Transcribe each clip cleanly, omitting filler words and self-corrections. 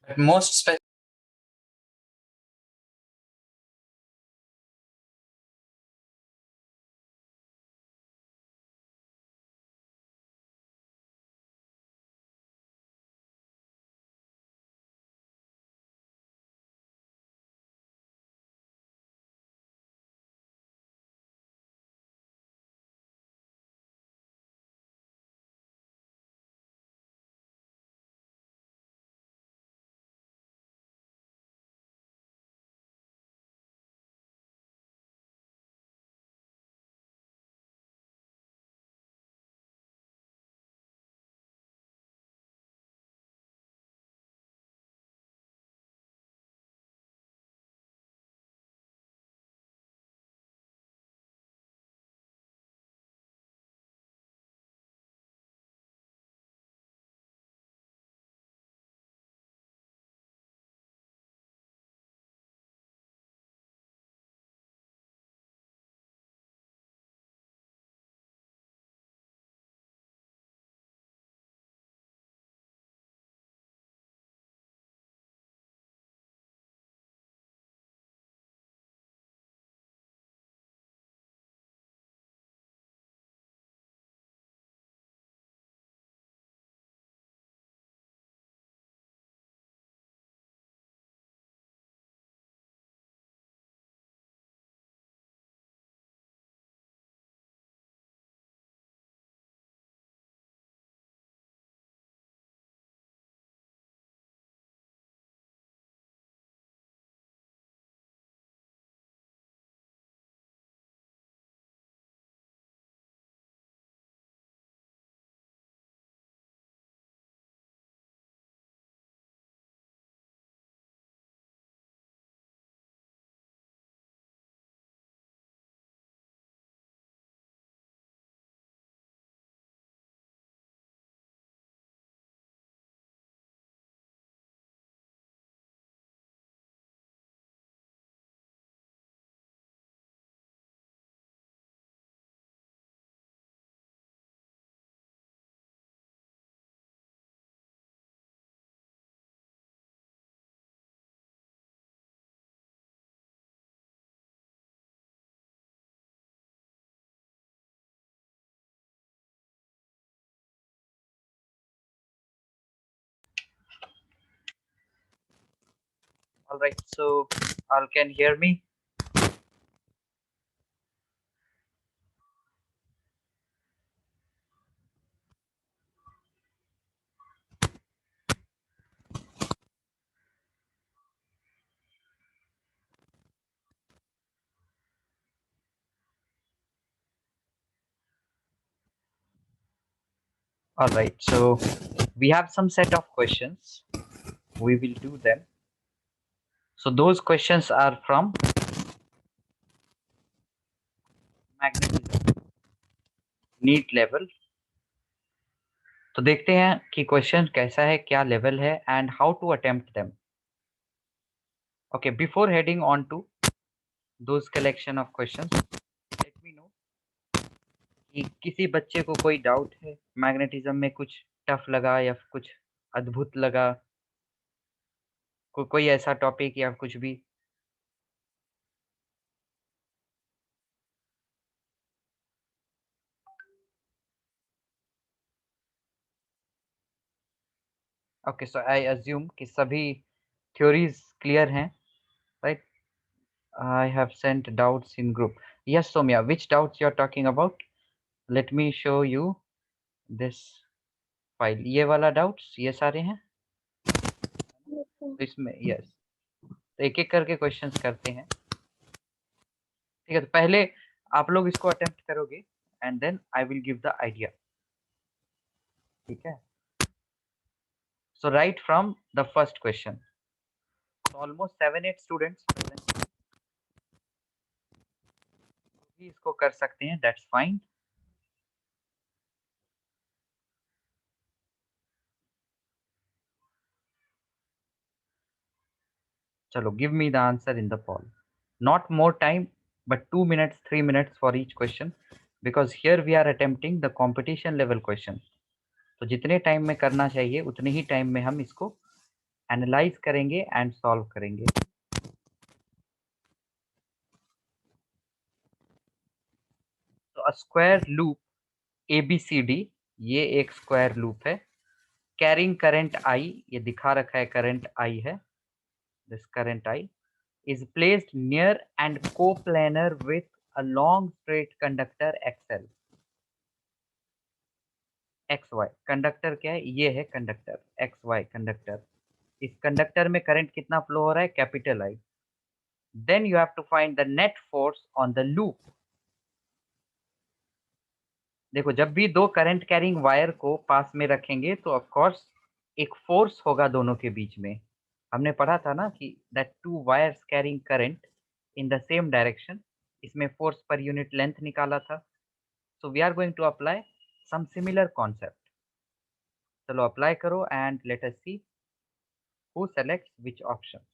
But most all right, so all can hear me? All right, so we have some set of questions. We will do them. So those questions are from magnetism NEET level. तो देखते हैं कि question कैसा है, क्या level है, and how to attempt them. Okay, before heading on to those collection of questions, let me know कि किसी बच्चे को कोई डाउट है मैग्नेटिज्म में, कुछ टफ लगा या कुछ अद्भुत लगा, कोई ऐसा टॉपिक या कुछ भी. ओके, सो आई अज्यूम कि सभी थ्योरीज क्लियर हैं, right? I have sent doubts in group. Yes, Somya, which doubts you are talking about? Let me show you this file. ये वाला doubts ये सारे हैं. तो इसमें yes, तो एक एक करके क्वेश्चंस करते हैं. ठीक है, तो पहले आप लोग इसको अटेम्प्ट करोगे and then I will give the idea. ठीक है, so right from the first question. Almost 7-8 students भी इसको कर सकते हैं, दैट्स फाइन. चलो, give me the answer in the poll. Not more time, but 2 minutes, 3 minutes for each question, because here we are attempting the competition level question. तो जितने time में करना चाहिए उतने ही टाइम में हम इसको एनालाइज करेंगे एंड सॉल्व करेंगे। तो स्क्वायर लूप ABCD, ये एक स्क्वायर लूप है। कैरिंग करंट I, ये दिखा रखा है करंट I है, this current I is placed near and coplanar with a long straight conductor XL। XY conductor क्या है, ये है कंडक्टर XY कंडक्टर। इस कंडक्टर में करंट कितना फ्लो हो रहा है, capital I। Then you have to find the net force on the loop. देखो जब भी दो करंट कैरिंग वायर को पास में रखेंगे तो ऑफ कोर्स एक फोर्स होगा दोनों के बीच में। हमने पढ़ा था ना कि that two wires carrying current in the same direction, इसमें फोर्स पर यूनिट लेंथ निकाला था। So we are going to apply some similar concept. चलो अप्लाई करो and let us see who selects which option.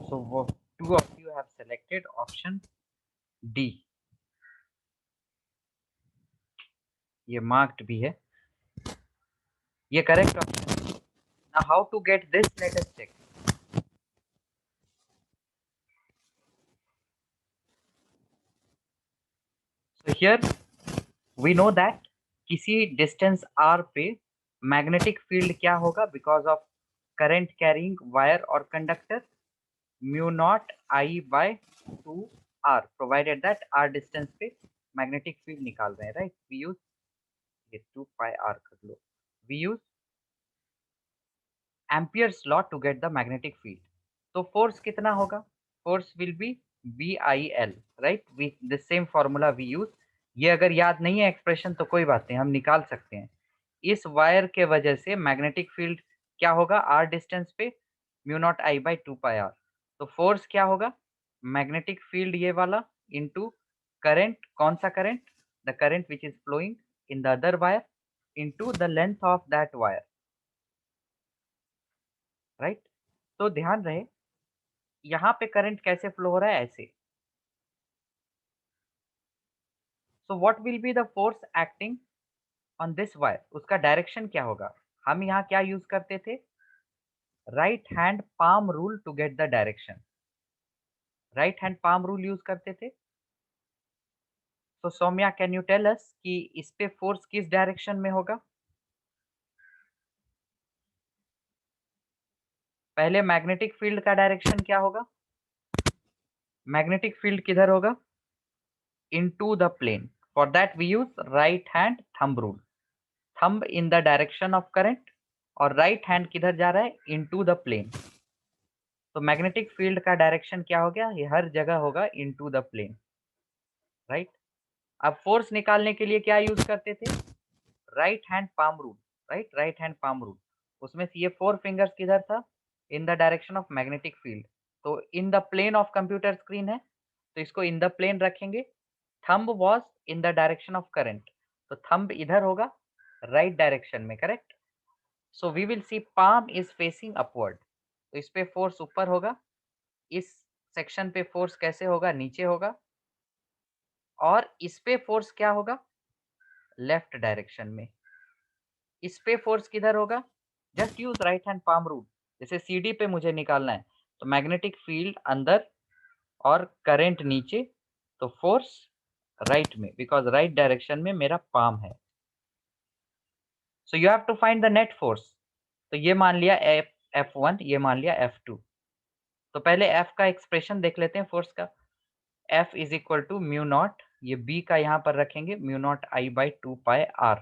So two of you have selected option D, ये marked भी है, ये correct option है। Now how to get this, let us check. So here we know that किसी distance r पे magnetic field क्या होगा, because of current carrying wire और conductor, mu naught I by 2r, provided that r distance पे magnetic field निकाल रहे हैं, right. We use ये 2 pi r कर लो, we use Ampere's law to get the magnetic field. तो force कितना होगा, force will be BIL, right. We the same formula we use. ये अगर याद नहीं है एक्सप्रेशन तो कोई बात नहीं, हम निकाल सकते हैं। इस वायर के वजह से मैग्नेटिक फील्ड क्या होगा, r डिस्टेंस पे mu naught I by 2 pi r। तो फोर्स क्या होगा, मैग्नेटिक फील्ड ये वाला इनटू करंट, कौन सा current, the current which is flowing in the other wire into the length of that wire, right. तो ध्यान रहे यहाँ पे करंट कैसे फ्लो हो रहा है, ऐसे। So what will be the force acting on this wire, उसका डायरेक्शन क्या होगा। हम यहाँ क्या यूज करते थे, right hand palm rule to get the direction, right hand palm rule use करते थे। तो Saumya can you tell us कि इस पे फोर्स किस डायरेक्शन में होगा? पहले मैग्नेटिक फील्ड का डायरेक्शन क्या होगा? मैग्नेटिक फील्ड किधर होगा? Into the plane. For that we use right hand thumb rule. Thumb in the direction of current और राइट हैंड किधर जा रहा है? Into the plane. तो मैग्नेटिक फील्ड का डायरेक्शन क्या हो गया? ये हर जगह होगा इनटू द प्लेन, राइट. अब फोर्स निकालने के लिए क्या यूज करते थे? Right hand palm rule, right, right hand palm rule. उसमें से ये 4 फिंगर्स किधर था? In the direction of magnetic field. तो in the plane of computer screen है, तो इसको इन द प्लेन रखेंगे. Thumb was in the direction of current, तो थंब इधर होगा राइट डायरेक्शन में, correct. So we will see palm is facing upward. तो इस पे फोर्स ऊपर होगा, इस सेक्शन पे फोर्स कैसे होगा? नीचे होगा. और इस पे फोर्स क्या होगा? लेफ्ट डायरेक्शन में. इस पे फोर्स किधर होगा? Just use right hand palm rule. जैसे सीडी पे मुझे निकालना है, तो मैग्नेटिक फील्ड अंदर और करंट नीचे, तो फोर्स राइट में, बिकॉज राइट डायरेक्शन में मेरा पाम है. So you have to find the net force. तो ये मान लिया F1, ये मान लिया F2. तो पहले F का एक्सप्रेशन देख लेते हैं फोर्स का. F is equal to mu naught, ये B का यहाँ पर रखेंगे, mu naught I by 2πr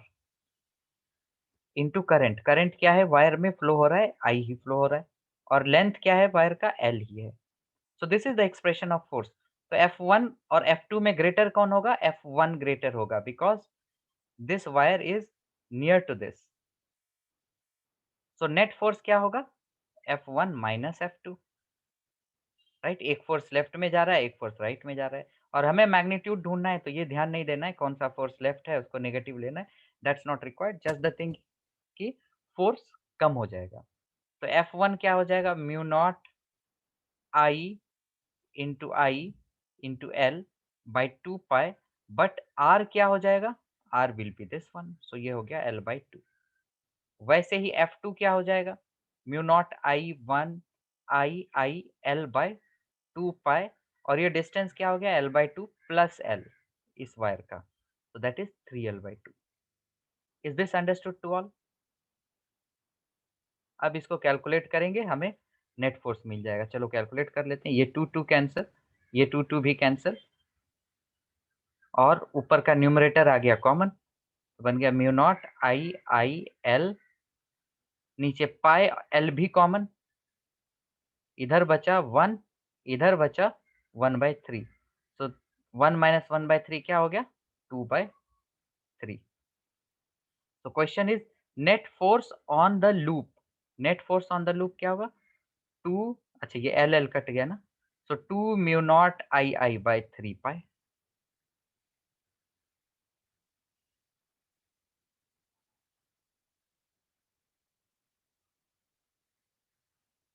into current. Current क्या है? वायर में फ्लो हो रहा है, I ही फ्लो हो रहा है. और लेंथ क्या है वायर का? L ही है. सो this is the expression of force. तो F1 और F2 में ग्रेटर कौन होगा? F1 ग्रेटर होगा, because this wire is near to this. So net force क्या होगा? F1 minus F2, right. एक फोर्स लेफ्ट में जा रहा है, एक फोर्स राइट में जा रहा है. और हमें मैग्नीट्यूड ढूंढना है, तो ये ध्यान नहीं देना है कौन सा फोर्स लेफ्ट है उसको नेगेटिव लेना है. That's not required. Just the thing कि फोर्स कम हो जाएगा. तो F1 क्या हो जाएगा? Mu naught I into L by 2π. But R क्या हो जाएगा? R will be this one. So ये हो गया L बाई 2. वैसे ही F2 क्या हो जाएगा? Mu naught I L by 2π. और ये डिस्टेंस क्या हो गया? L बाई 2 प्लस L इस वायर का. तो that is 3L by 2. Is this understood to all? अब इसको कैलकुलेट करेंगे, हमें नेट फोर्स मिल जाएगा. चलो कैलकुलेट कर लेते हैं. ये 2 कैंसिल, ये 2 भी कैंसिल, और ऊपर का न्यूमरेटर आ गया कॉमन, तो बन गया म्यू नॉट I L. नीचे पाई L भी कॉमन, इधर बचा 1, इधर बचा 1/3. सो 1 माइनस 1/3 क्या हो गया? 2/3. तो question is net force on the loop. Net force on the loop क्या होगा? 2, अच्छा ये L कट गया ना, सो 2 म्यू नॉट I बाई 3π.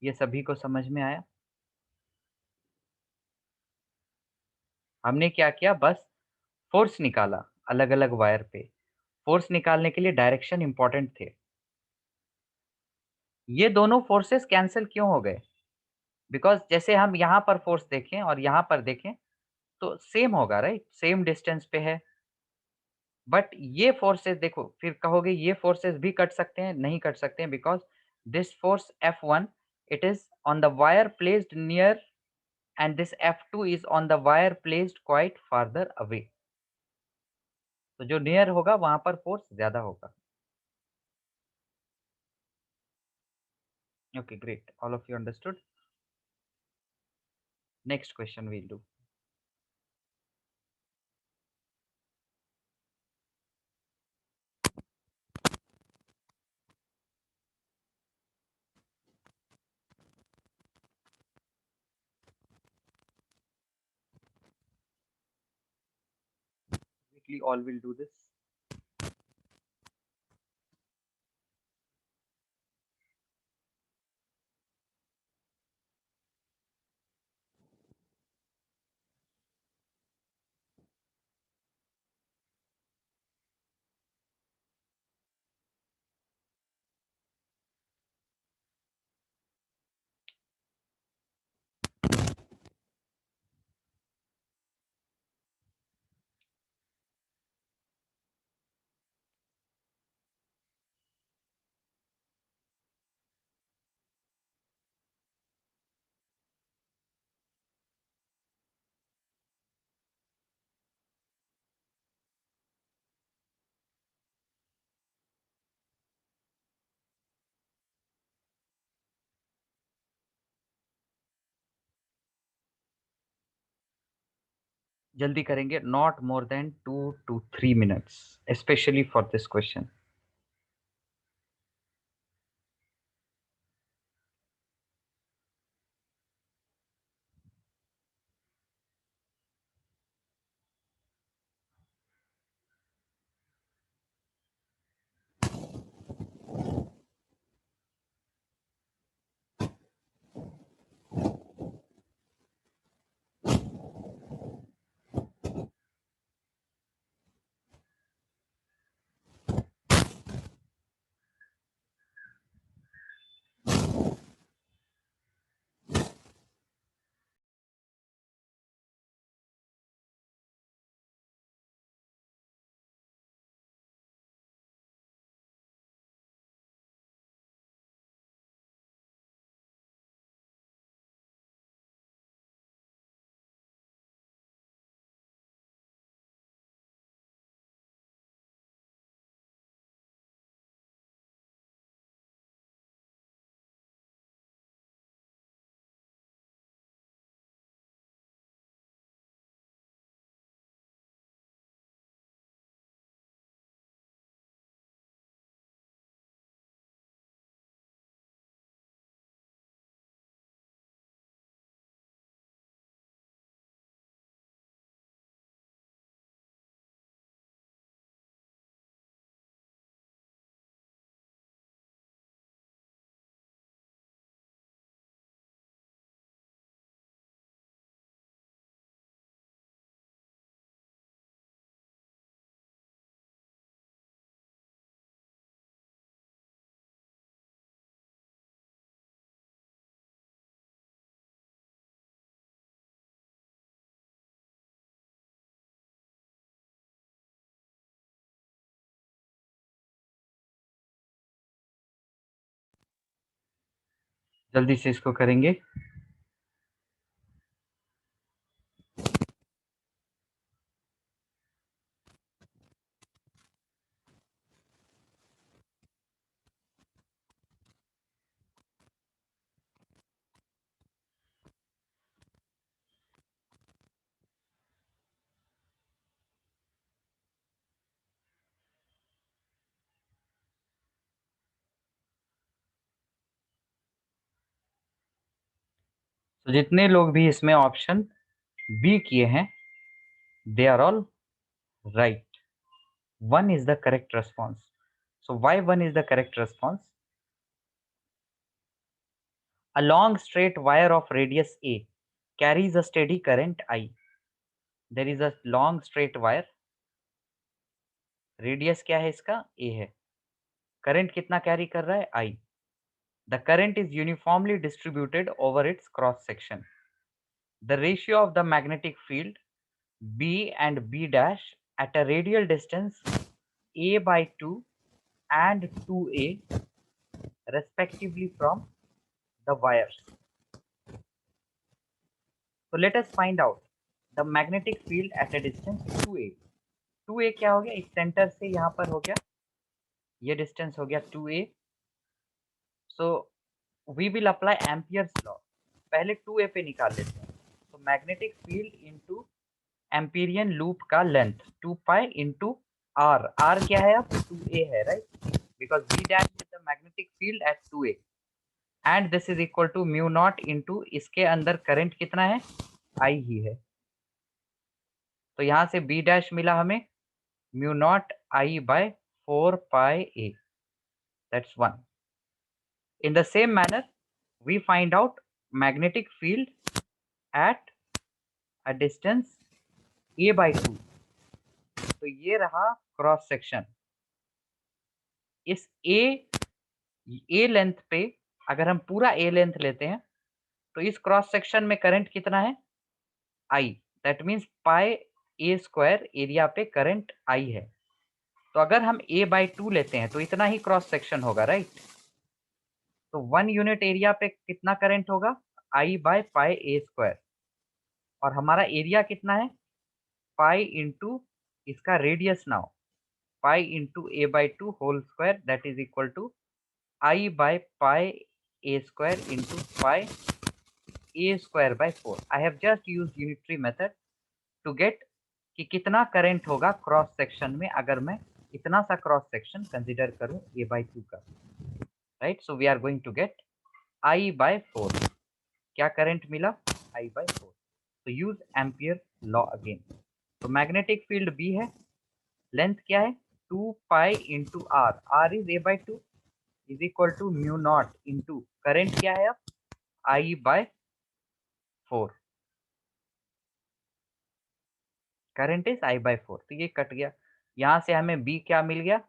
ये सभी को समझ में आया? हमने क्या किया? बस फोर्स निकाला अलग अलग वायर पे. फोर्स निकालने के लिए डायरेक्शन इंपॉर्टेंट थे. ये दोनों फोर्सेस कैंसिल क्यों हो गए? बिकॉज जैसे हम यहाँ पर फोर्स देखें और यहाँ पर देखें, तो सेम होगा, राइट, सेम डिस्टेंस पे है. बट ये फोर्सेस देखो, फिर कहोगे ये फोर्सेस भी कट सकते हैं. नहीं कट सकते हैं, because this force F1, it is on the wire placed near, and this F2 is on the wire placed quite farther away. तो जो नियर होगा वहां पर फोर्स ज्यादा होगा. Okay, great. All of you understood. Next question we'll do. Quickly, all will do this. जल्दी करेंगे, not more than 2 to 3 minutes, specially for this question. जल्दी से इसको करेंगे. तो जितने लोग भी इसमें ऑप्शन बी किए हैं, they are all right. 1 is the correct response. So why 1 is the correct response? A long straight wire of radius A carries a steady current I. There is a long straight wire. Radius क्या है इसका? A है. Current कितना carry कर रहा है? I. The current is uniformly distributed over its cross section. The ratio of the magnetic field B and B dash at a radial distance A by 2 and 2A respectively from the wires. So let us find out the magnetic field at a distance 2A. 2A क्या हो गया? इस centre से यहाँ पर हो गया, ये डिस्टेंस हो गया 2A. So we will apply Ampere's law. पहले 2A पे निकाल लेते हैं. तो magnetic field into Amperian loop का length 2 pi into R. R क्या है? अब 2A है, राइट? Because V dash is the magnetic field at 2A and this is equal to mu naught into इसके अंदर करंट कितना है? I ही है. तो यहां से B डैश मिला हमें mu naught I by 4 pi A. That's 1. In the same manner, we find out magnetic field at a distance A by 2. तो ये रहा क्रॉस सेक्शन. इस A लेंथ पे अगर हम पूरा A लेंथ लेते हैं तो इस क्रॉस सेक्शन में करंट कितना है? I. That means pi A square area पे करंट I है. तो अगर हम A by 2 लेते हैं तो इतना ही क्रॉस सेक्शन होगा, राइट? तो 1 यूनिट एरिया पे कितना करंट होगा? I by pi A square. और हमारा एरिया कितना है? पाई इंटू इसका radius now, pi into A by 2 whole square that is equal to I by pi A square into pi A square by 4. I have just used unitary method. To get कि कितना current होगा cross section में अगर मैं इतना सा cross section consider करूं a/2 का, right. So we are going to get I/4। क्या करंट मिला? I/4। तो यूज एम्पियर लॉ अगेन। तो मैग्नेटिक फील्ड B है, लेंथ क्या है 2 pi into R, R is a/2 is equal to mu naught into current क्या है अब I/4, करंट इज I/4। तो ये कट गया, यहां से हमें B क्या मिल गया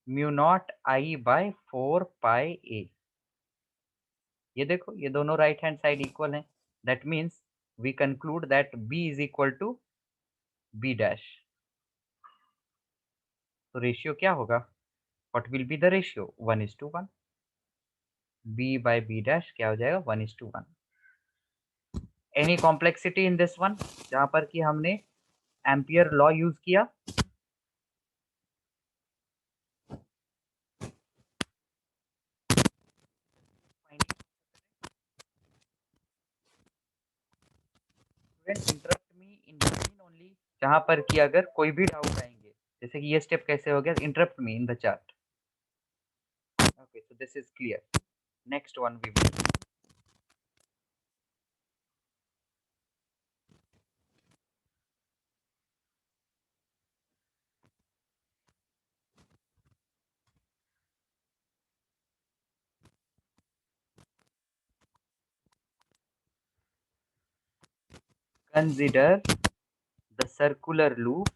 mu naught I/4 pi a। ये देखो ये दोनों राइट हैंड साइड इक्वल हैं, that means we conclude that B is equal to B dash. तो रेशियो क्या होगा, what will be the ratio 1:1। B by B dash क्या हो जाएगा 1:1। Any complexity in this one, जहां पर कि हमने एम्पियर लॉ यूज किया। Interrupt me in between only, जहां पर कि अगर कोई भी डाउट आएंगे, जैसे कि ये स्टेप कैसे हो गया, interrupt me in the chart. Okay, so this is clear. Next one we will consider the circular loop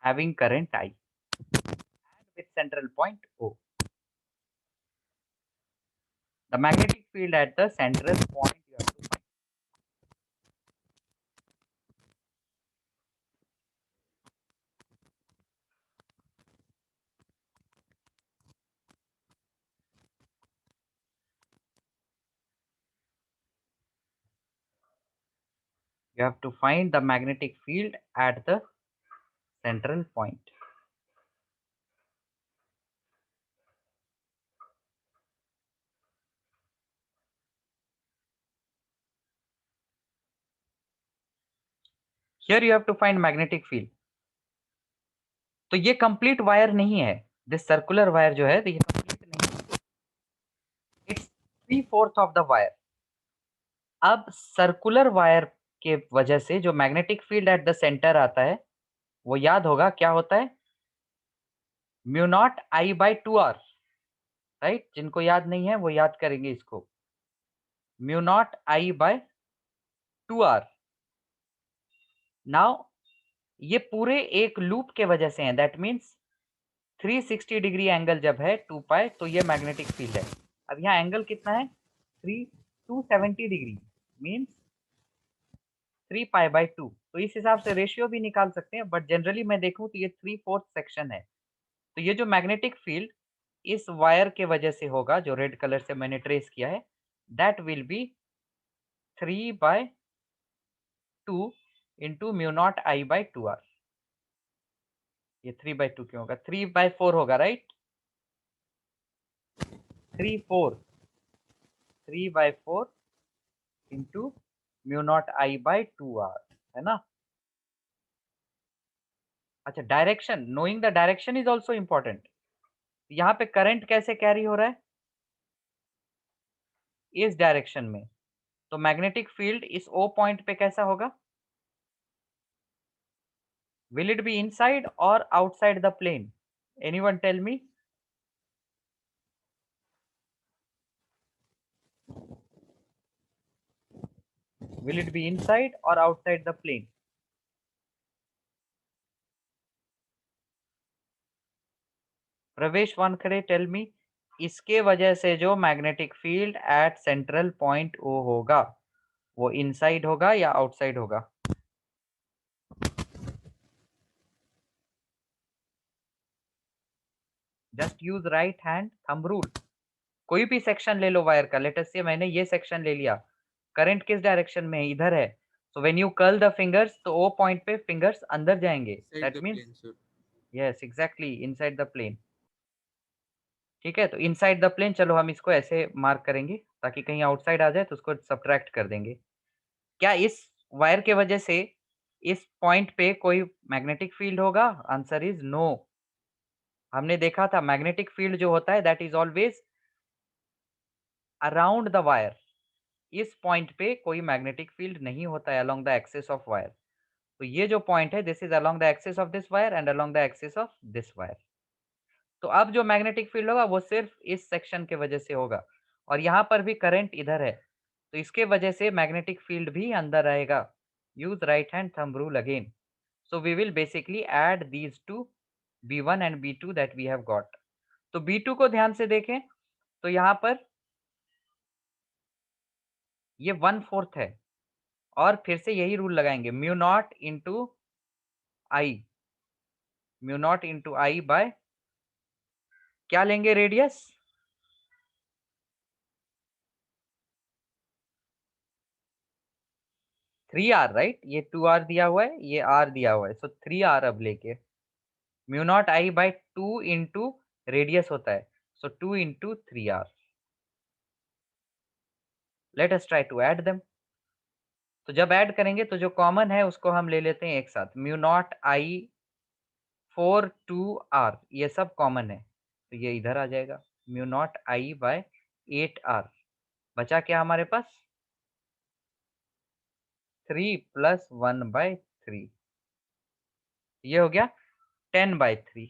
having current I and with central point O. The magnetic field at the central point you have to find. You have to find the magnetic field at the central point. Here you have to find magnetic field. तो ये complete wire नहीं है, this circular wire जो है तो ये complete नहीं है, इट्स 3/4 ऑफ द वायर। अब सर्कुलर वायर के वजह से जो magnetic field at the centre आता है वो याद होगा क्या होता है म्यू नॉट I/2r, राइट। जिनको याद नहीं है वो याद करेंगे इसको, म्यू नॉट I/2r। नाउ ये पूरे एक लूप के वजह से है, दैट मीन्स 360 डिग्री एंगल जब है 2 पाई तो ये मैग्नेटिक फील्ड है। अब यहाँ एंगल कितना है 270 डिग्री, मीन्स 3 पाई/2। तो इस हिसाब से रेशियो भी निकाल सकते हैं, बट जनरली मैं देखूं तो ये 3/4 सेक्शन है। तो ये जो मैग्नेटिक फील्ड इस वायर के वजह से होगा जो रेड कलर से मैंने ट्रेस किया है, that will B 3/2 into mu naught I/2r। ये 3/2 क्यों होगा, 3/4 होगा, right. 3/4 into mu naught I/2r, है ना। अच्छा, direction, knowing the direction is also important. यहाँ पे करंट कैसे कैरी हो रहा है इस डायरेक्शन में, तो मैग्नेटिक फील्ड इस O पॉइंट पे कैसा होगा, will it be inside or outside the plane? Anyone tell me? Will it be inside or outside the plane? प्रवेश वानखड़े, टेल मी, इसके वजह से जो magnetic field eight central point O होगा वो इनसाइड होगा या आउटसाइड होगा? Just use right hand thumb rule. कोई भी सेक्शन ले लो वायर का, लेट अस से मैंने ये सेक्शन ले लिया, करंट किस डायरेक्शन में है, इधर है। So when you curl the fingers तो ओ पॉइंट पे फिंगर्स अंदर जाएंगे, that means yes exactly inside the plane. ठीक है, तो इनसाइड द प्लेन, चलो हम इसको ऐसे मार्क करेंगे ताकि कहीं आउटसाइड आ जाए तो उसको सब्ट्रैक्ट कर देंगे। क्या इस वायर के वजह से इस पॉइंट पे कोई मैग्नेटिक फील्ड होगा? Answer is no. हमने देखा था मैग्नेटिक फील्ड जो होता है that is always around the wire. इस पॉइंट पे कोई मैग्नेटिक फील्ड नहीं होता है along the axis of wire. तो ये जो पॉइंट है this is along the axis of this wire and along the axis of this wire. तो अब जो मैग्नेटिक फील्ड होगा वो सिर्फ इस सेक्शन के वजह से होगा और यहाँ पर भी करंट इधर है तो इसके वजह से मैग्नेटिक फील्ड भी अंदर आएगा। Use right hand thumb rule again. So we will basically add these two B1 and B2 that we have got. तो B2 को ध्यान से देखें तो यहाँ पर ये 1/4 है और फिर से यही रूल लगाएंगे म्यू नॉट इंटू आई बाय क्या लेंगे रेडियस 3R राइट। ये 2R दिया हुआ है ये R दिया हुआ है सो 3R अब लेके mu naught I by 2 into radius होता है so 2 into 3R। Let us try to add them. तो जब ऐड करेंगे तो जो कॉमन है उसको हम ले लेते हैं एक साथ म्यू नॉट आई 4 2R ये सब कॉमन है तो ये इधर आ जाएगा mu naught I bye 8R। बचा क्या हमारे पास 3 + 1/3 ये हो गया 10/3।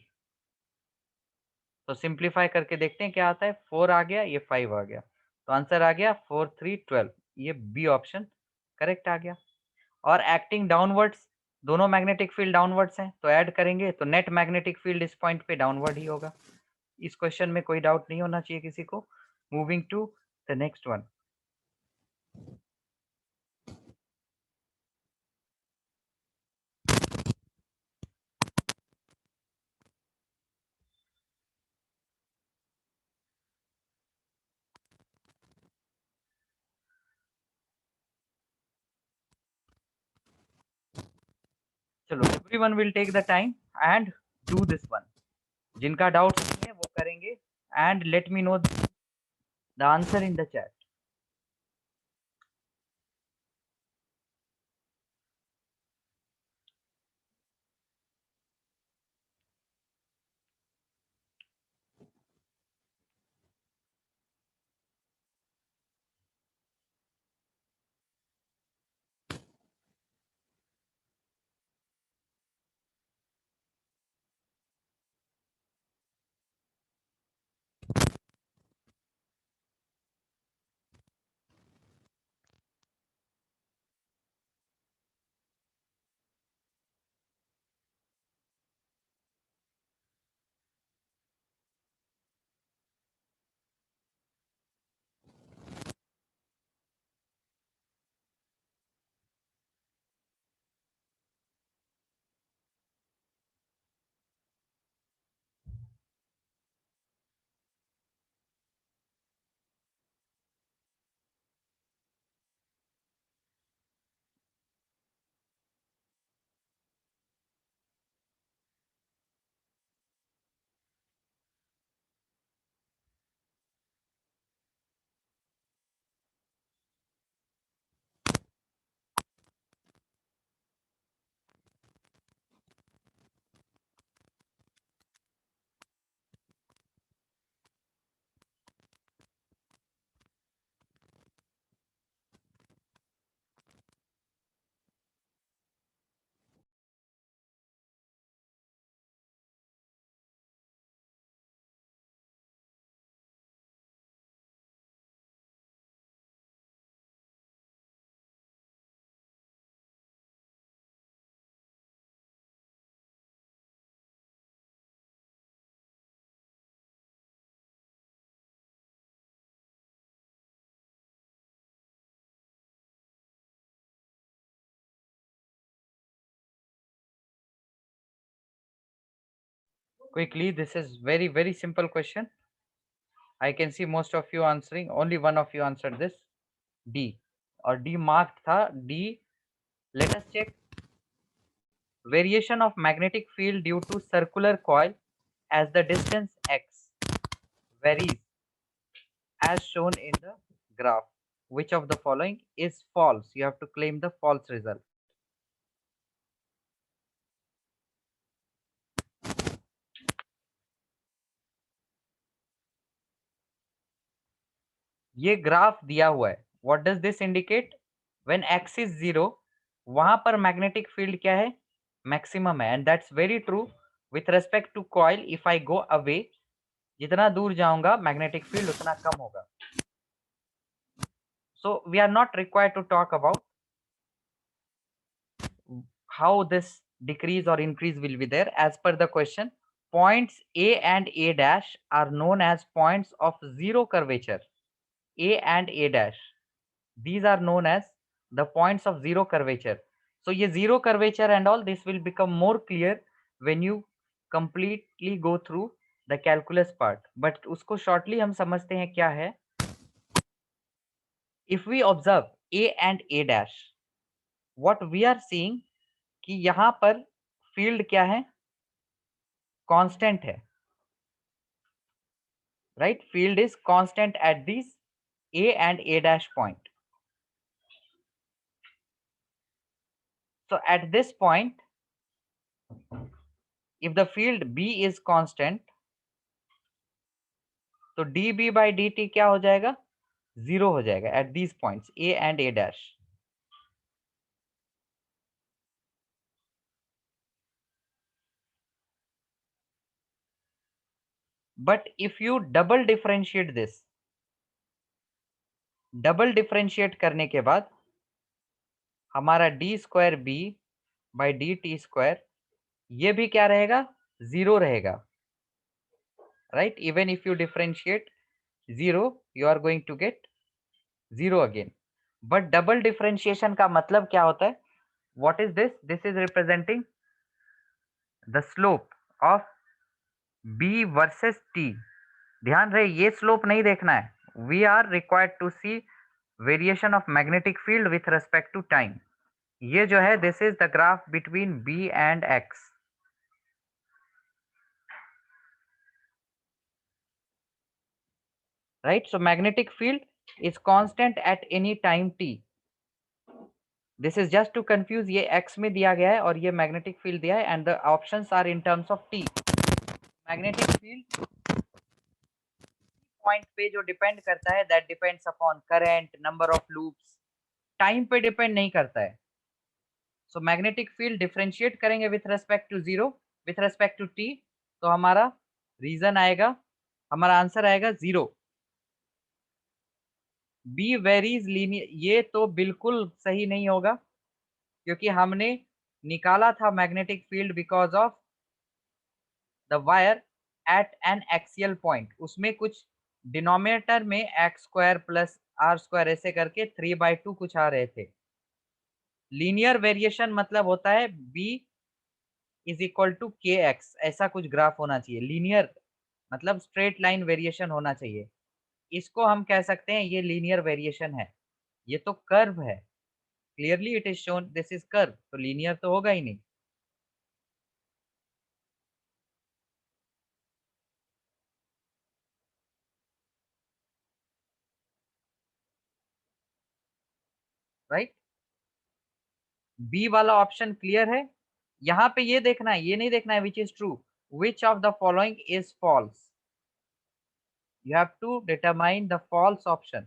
तो सिंप्लीफाई करके देखते हैं क्या आता है 4 आ गया ये 5 आ गया तो आंसर आ गया 4 3 12 ये बी ऑप्शन करेक्ट आ गया। और एक्टिंग डाउनवर्ड्स दोनों मैग्नेटिक फील्ड डाउनवर्ड्स हैं तो ऐड करेंगे तो नेट मैग्नेटिक फील्ड इस पॉइंट पे डाउनवर्ड ही होगा। इस क्वेश्चन में कोई डाउट नहीं होना चाहिए किसी को। Moving to the next one. चलो everyone will take the time and do this one. जिनका डाउट नहीं है वो करेंगे and let me know the answer in the chat. Quickly, this is very simple question. I can see most of you answering, only one of you answered this D और D marked था D। Let us check variation of magnetic field due to circular coil as the distance x varies as shown in the graph. which of the following is false? You have to claim the false result. ये graph दिया हुआ है, what does this indicate? When x is 0 वहां पर magnetic field क्या है? Maximum है, and that's very true with respect to coil. If I go away, जितना दूर जाऊंगा मैग्नेटिक फील्ड उतना कम होगा. So we are not required to talk about how this decrease or increase will be there. As per the question, points A and A dash are known as points of zero curvature. A and A dash, these are known as the points of zero curvature. So ये zero curvature and all this will become more clear when you completely go through the calculus part. But उसको shortly हम समझते हैं क्या है. If we observe A and A dash, what we are seeing कि यहाँ पर फील्ड क्या है? कांस्टेंट है, right? Field is constant at this A and A dash point. So at this point, if the field B is constant, तो dB by dt क्या हो जाएगा? 0 हो जाएगा at these points A and A dash. But if you double differentiate this, double differentiate करने के बाद हमारा d square B by D T square ये भी क्या रहेगा? 0 रहेगा, right? Even if you differentiate 0, you are going to get 0 again. But double differentiation का मतलब क्या होता है? What is this? This is representing the slope of B versus T. ध्यान रहे ये स्लोप नहीं देखना है. We are required to see variation of magnetic field with respect to time. ये जो है this is the graph between B and X. Right? So magnetic field is constant at any time t. This is just to confuse. ये x में दिया गया है और ये magnetic field दिया है and the options are in terms of t. Magnetic field point पे जो depend करता है that depends upon current, number of loops. Time पे depend नहीं करता है. So magnetic field differentiate करेंगे with respect to 0, with respect to t, तो हमारा reason आएगा, हमारा आंसर आएगा 0. बी वेरीज लीनियर, ये तो बिल्कुल सही नहीं होगा क्योंकि हमने निकाला था magnetic field because of the wire at an axial point. उसमें कुछ डिनोमिनेटर में x square plus R square ऐसे करके 3/2 कुछ आ रहे थे. लीनियर वेरिएशन मतलब होता है बी इज इक्वल टू के एक्स, ऐसा कुछ ग्राफ होना चाहिए. लीनियर मतलब स्ट्रेट लाइन वेरिएशन होना चाहिए. इसको हम कह सकते हैं ये लीनियर वेरिएशन है. ये तो कर्व है, clearly it is shown this is curve, तो लीनियर तो होगा ही नहीं. राइट? बी वाला ऑप्शन क्लियर है. यहाँ पे ये देखना है, ये नहीं देखना है which is true. Which of the following is false? You have to determine the false option.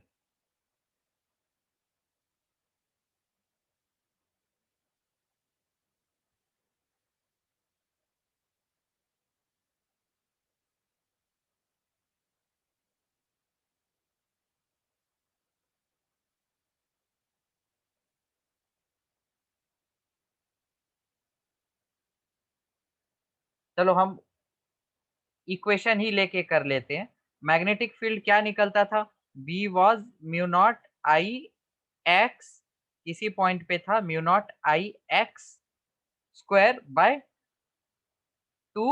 चलो हम इक्वेशन ही लेके कर लेते हैं. मैग्नेटिक फील्ड क्या निकलता था? B was mu naught I x, किसी पॉइंट पे था mu naught I x square by 2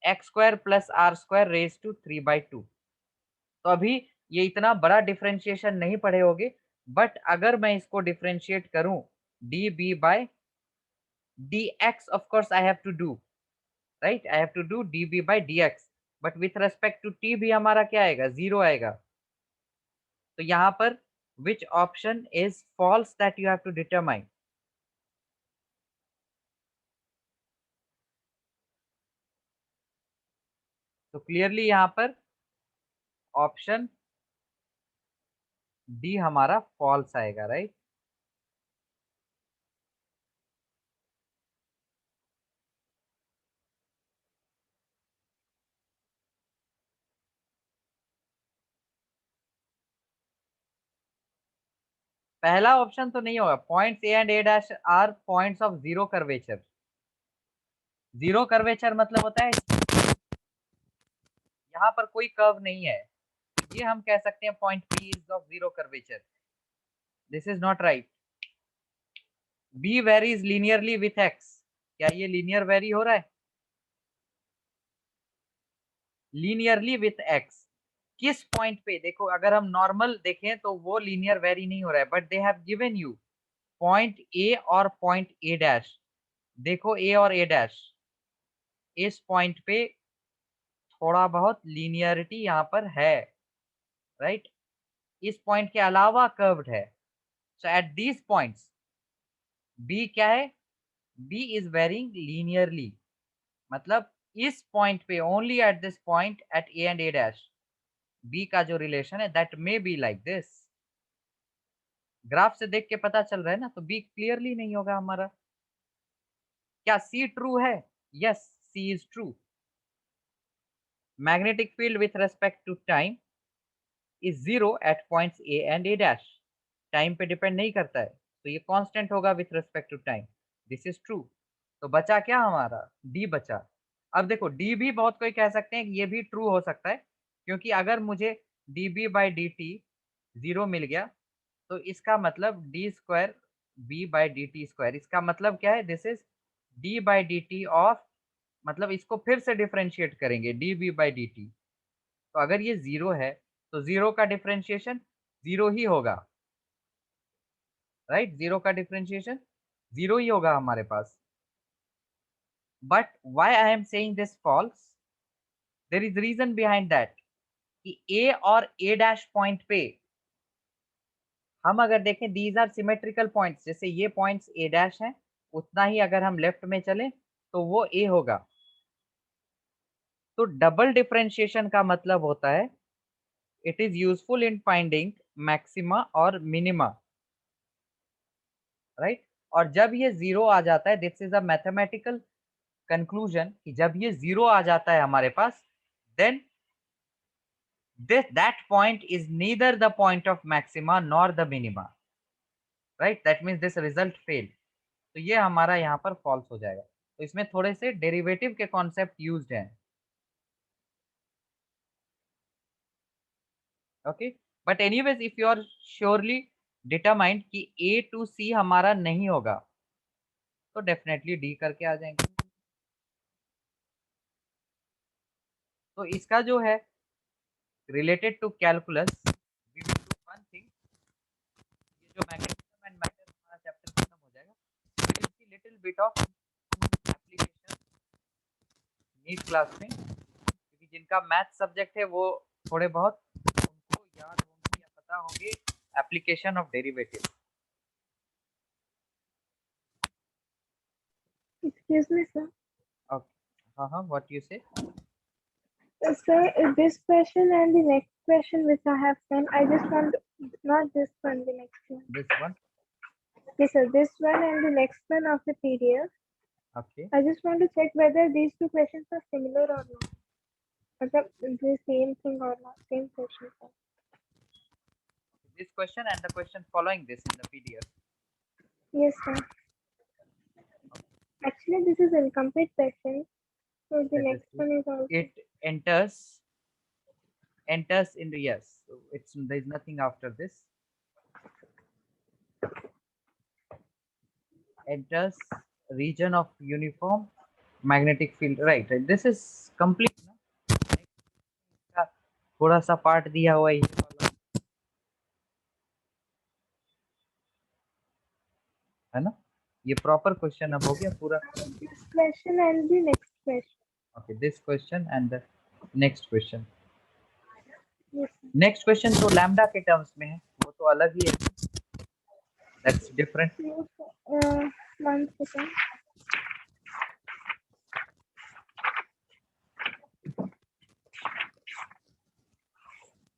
x square plus R square raise to 3/2. तो अभी ये इतना बड़ा डिफरेंशिएशन नहीं पढ़े होगे, बट अगर मैं इसको डिफरेंशिएट करूं d B by d x, of course I have to do, right? I have to do d B by d x, but with respect to t भी हमारा क्या आएगा? 0 आएगा. तो यहाँ पर which option is false that you have to determine? तो clearly यहाँ पर ऑप्शन डी हमारा फॉल्स आएगा, राइट? पहला ऑप्शन तो नहीं होगा। Points A and A dash are points of zero curvature. Zero curvature मतलब होता है यहाँ पर कोई कर्व नहीं है, ये हम कह सकते हैं point P is of zero curvature. This is not right. B varies linearly with x, क्या ये लीनियर वेरी हो रहा है? लीनियरली विथ एक्स किस पॉइंट पे? देखो अगर हम नॉर्मल देखें तो वो लीनियर वेरी नहीं हो रहा है, but they have given you point A और पॉइंट ए डैश। देखो ए और ए डैश, इस पॉइंट पे थोड़ा बहुत लीनियरिटी यहाँ पर है, राइट? इस पॉइंट के अलावा कर्व्ड है। सो एट दीज पॉइंट्स बी क्या है? बी इज वेरिंग लीनियरली, मतलब इस पॉइंट पे only at this point at A and A dash B का जो रिलेशन है that may be like this. Graph से देख के पता चल रहा है ना, तो बी क्लियरली नहीं होगा हमारा। क्या सी ट्रू है? Yes, C is true. Magnetic field with respect to time is zero at points A and A dash. Time पे डिपेंड नहीं करता है, तो ये कांस्टेंट होगा with respect to time. This is true. तो बचा क्या हमारा? डी बचा। अब देखो डी भी बहुत कोई कह सकते हैं कि ये भी ट्रू हो सकता है, क्योंकि अगर मुझे D B by D T zero मिल गया तो इसका मतलब D square B by D T square, इसका मतलब क्या है? This is D by D T of, मतलब इसको फिर से डिफ्रेंशिएट करेंगे D B by D T. तो अगर ये जीरो है तो जीरो का डिफ्रेंशिएशन जीरो ही होगा, राइट? जीरो का डिफ्रेंशिएशन जीरो ही होगा हमारे पास। But why I am saying this false, there is reason behind that कि ए और ए डैश पॉइंट पे हम अगर देखें दीज आर सिमेट्रिकल पॉइंट्स, जैसे ये पॉइंट्स ए डैश हैं उतना ही अगर हम लेफ्ट में चलें तो वो ए होगा। तो डबल डिफरेंशिएशन का मतलब होता है it is useful in finding maxima और मिनिमा, राइट? और जब ये जीरो आ जाता है, this is a mathematical conclusion, कि जब ये जीरो आ जाता है हमारे पास, then that point is neither the point of maxima nor the minima, right? That means this result failed। तो ये हमारा यहाँ पर फॉल्स हो जाएगा। तो इसमें थोड़े से डेरिवेटिव के कॉन्सेप्ट यूज्ड हैं, okay? But anyways if you are surely determined कि ए टू सी हमारा नहीं होगा तो डेफिनेटली डी करके आ जाएंगे। तो इसका जो है related to calculus, we will do one thing, ये जो मैग्नेटिज्म एंड मैटर हमारा चैप्टर खत्म हो जाएगा, we will see little bit of application NEET class में, क्योंकि जिनका मैथ सब्जेक्ट है वो थोड़े बहुत उनको याद होंगे या पता होंगे application of derivative. Excuse me, sir. Okay. What you say? Sir, this question and the next question which I have sent, I just want, not this one, the next one. This one? Yes, sir, this one and the next one of the PDF. Okay. I just want to check whether these two questions are similar or not. The same thing or not, same question, sir. This question and the question following this in the PDF. Yes, sir. Actually, this is incomplete question. So the next one is also. It enters in the, yes. So there is nothing after this. Enters region of uniform magnetic field, right? This is complete ना? थोड़ा सा part दिया हुआ है ना? ये proper question अब हो गया पूरा। This question and the next question. Okay, this question and the next question. Yes, next question तो लैम्डा के टर्म्स में है, वो तो तो अलग ही है, that's different. One second.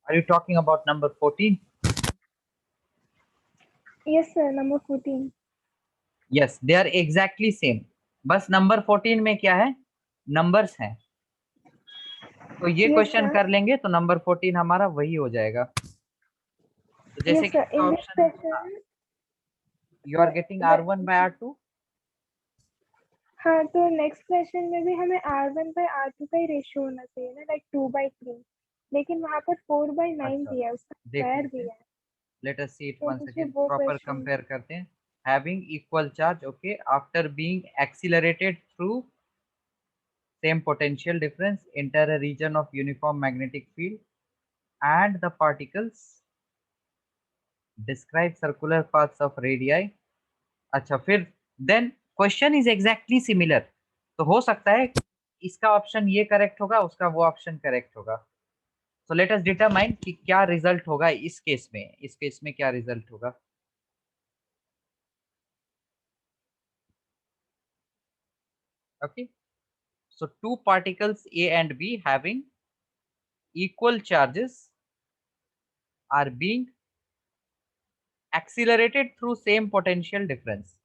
Are you talking about number 14? Yes, sir. Number 14. Yes, they are exactly same. बस नंबर 14 में क्या है, नंबर्स हैं. तो ये Yes, क्वेश्चन sir. कर लेंगे तो नंबर 14 हमारा वही हो जाएगा. तो जैसे Yes, कि sir. इसका In this option, question, you are getting R1 by R2. हाँ तो नेक्स्ट क्वेश्चन में भी हमें R1 by R2 का ही रेशियो होना चाहिए ना, लाइक 2/3. लेकिन वहाँ पर 4/9 अच्छा, दिया है, उसका देख स्क्वायर लेते हैं. दिया है. लेट अस सी इट तो वंस मुझे अगेन, वो प्रॉपर क्वेश्चन. कंपेयर करते हैं. Having equal charge, okay, after being accelerated through same potential difference enter a region of uniform magnetic field and the particles describe circular paths of radii. अच्छा, फिर then question is exactly similar. तो हो सकता है इसका option ये correct होगा, उसका वो ऑप्शन करेक्ट होगा. सो लेट अस डिटरमाइन कि क्या रिजल्ट होगा इस केस में, इस केस में क्या रिजल्ट होगा. Okay, so two particles A and B having equal charges are being accelerated through same potential difference.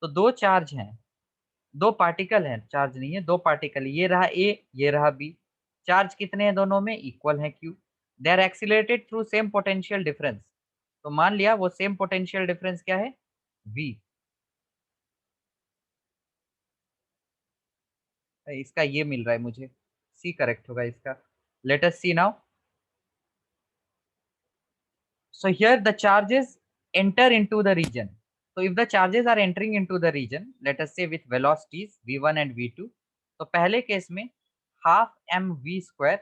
तो दो चार्ज हैं, दो पार्टिकल हैं, चार्ज नहीं है, दो पार्टिकल, ये रहा ए, ये रहा बी. चार्ज कितने हैं दोनों में, इक्वल है q. They are accelerated through same potential difference. तो मान लिया वो सेम पोटेंशियल डिफरेंस क्या है, वी. इसका ये मिल रहा है मुझे, सी करेक्ट होगा इसका. Let us see now. So here the charges enter into the region. So if the charges are entering into the region, let us say with velocities v1 and v2, तो पहले case में half mv square,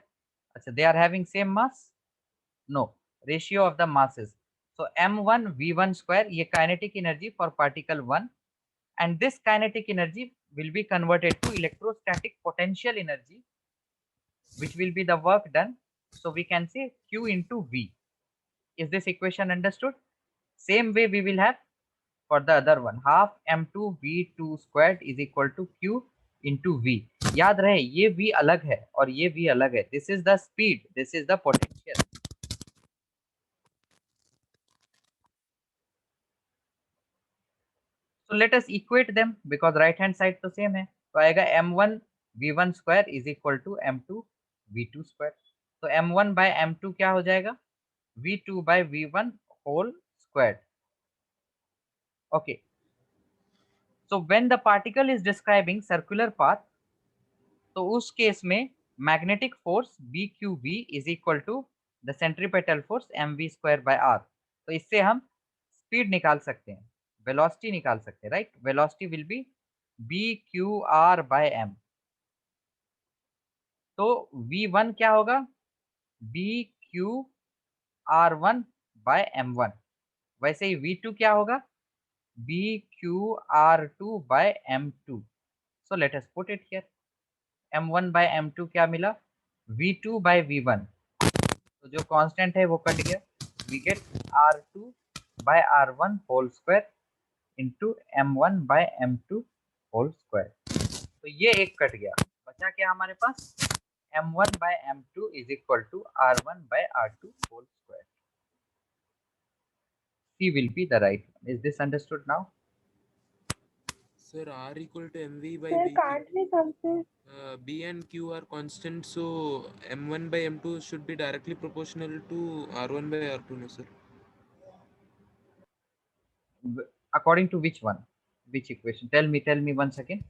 अच्छा, they are having same mass? No, ratio of the masses. So m1 v1 square, ये kinetic energy for particle 1, and this kinetic energy will be converted to electrostatic potential energy, which will be the work done. So we can say q into v. Is this equation understood? Same way we will have for the other one, half m2 v2 squared is equal to q into v. याद रहे ये v अलग है और ये v अलग है. This is the speed, this is the potential. So let us equate them because right hand side तो same है. तो आएगा m1 v1 square is equal to m2 v2 square. तो m1 by m2 क्या हो जाएगा, v2 by v1 whole squared. Okay, so when the particle is describing circular path, तो उस केस में magnetic force B q v is equal to the centripetal force m v square by R. तो इससे हम speed निकाल सकते हैं, velocity निकाल सकते हैं, right. Velocity will be B q R by m. तो वी वन क्या होगा, B q R one by m one. वैसे ही वी टू क्या होगा, B q R two by m two. So let us put it here. m1 by m2 क्या मिला, v2 by v1. तो जो कांस्टेंट है वो कट गया, we get r2 by r1 whole square into m1 by m2 whole square. तो ये एक कट गया, बचा क्या हमारे पास, m1 by m2 is equal to r1 by r2 whole square. C will be the right one. Is this understood now? Sir, R equal to mv by Sir, v can't we compare? B and Q are constant, so m1 by m2 should be directly proportional to r1 by r2, no sir? According to which one, which equation, tell me once again.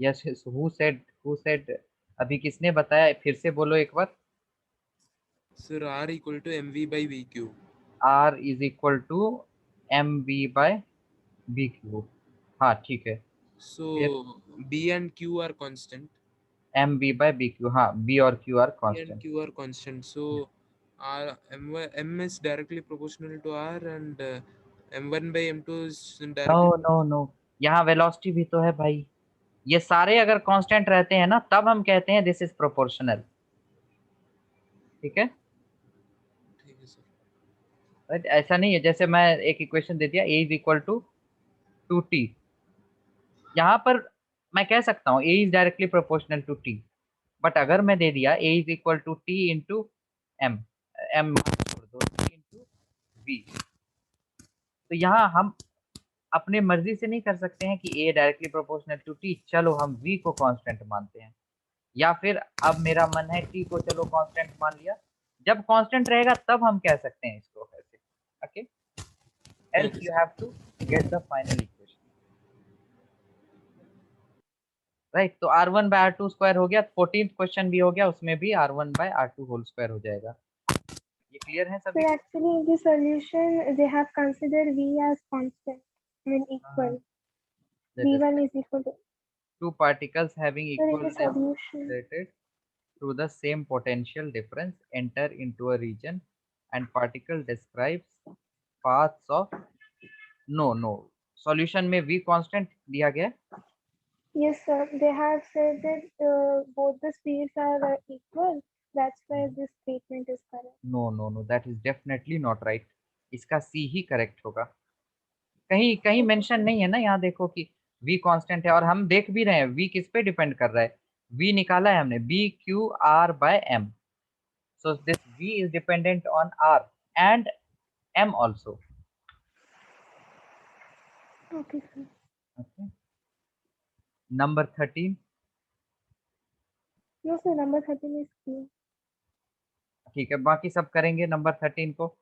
Yes, who said, अभी किसने बताया, फिर से बोलो एक बार. Sir, R equal to mv by vq. R is equal to m B by B q. हाँ ठीक है. So फिर B and Q are constant. M B by B q, हाँ बी और q are B and constant. Q are constant. So M is directly proportional to R, and m1 by m2 is no directly no no, यहाँ velocity भी तो है भाई। ये सारे अगर कांस्टेंट रहते हैं ना तब हम कहते हैं दिस इज प्रोपोर्शनल। ठीक है, ठीक है सर। राइट। ऐसा नहीं है जैसे मैं एक इक्वेशन दे दिया a is equal to 2t, यहाँ पर मैं कह सकता हूँ a इज directly proportional to t, but अगर मैं दे दिया a is equal to t into m, m छोड़ दो, t इंटू v, तो यहाँ हम अपने मर्जी से नहीं कर सकते हैं कि a directly proportional to t, चलो हम v को कांस्टेंट मानते हैं, या फिर अब मेरा मन है t को चलो कांस्टेंट मान लिया। जब कांस्टेंट रहेगा तब हम कह सकते हैं इसको ऐसे। Okay, else Okay, you sir. have to get the final equation, right. तो r1 by r2 स्क्वायर हो गया, 14th क्वेश्चन भी हो गया, उसमें भी r1 by r2 whole square हो जाएगा। ये क्लियर है So सभी को? actually in the solution they have considered V as constant, I mean equal. Let us V1 is equal to, two particles having so in equal the mass solution. related to the same potential difference enter into a region and particle describes paths of no solution में v constant दिया गया है। Yes, sir. They have said that both the speeds are equal. That's why this statement is correct. No, that is definitely not right, इसका C ही correct होगा। कहीं कहीं mention नहीं है ना, यहाँ देखो कि v कांस्टेंट है, और हम देख भी रहे हैं v किस पे डिपेंड कर रहा है, v निकाला है हमने b q r by m, so this v is dependent on r and m also। Okay, sir. okay, number 13। No, sir. Number 13 is clear. ठीक है, बाकी सब करेंगे नंबर 13 को।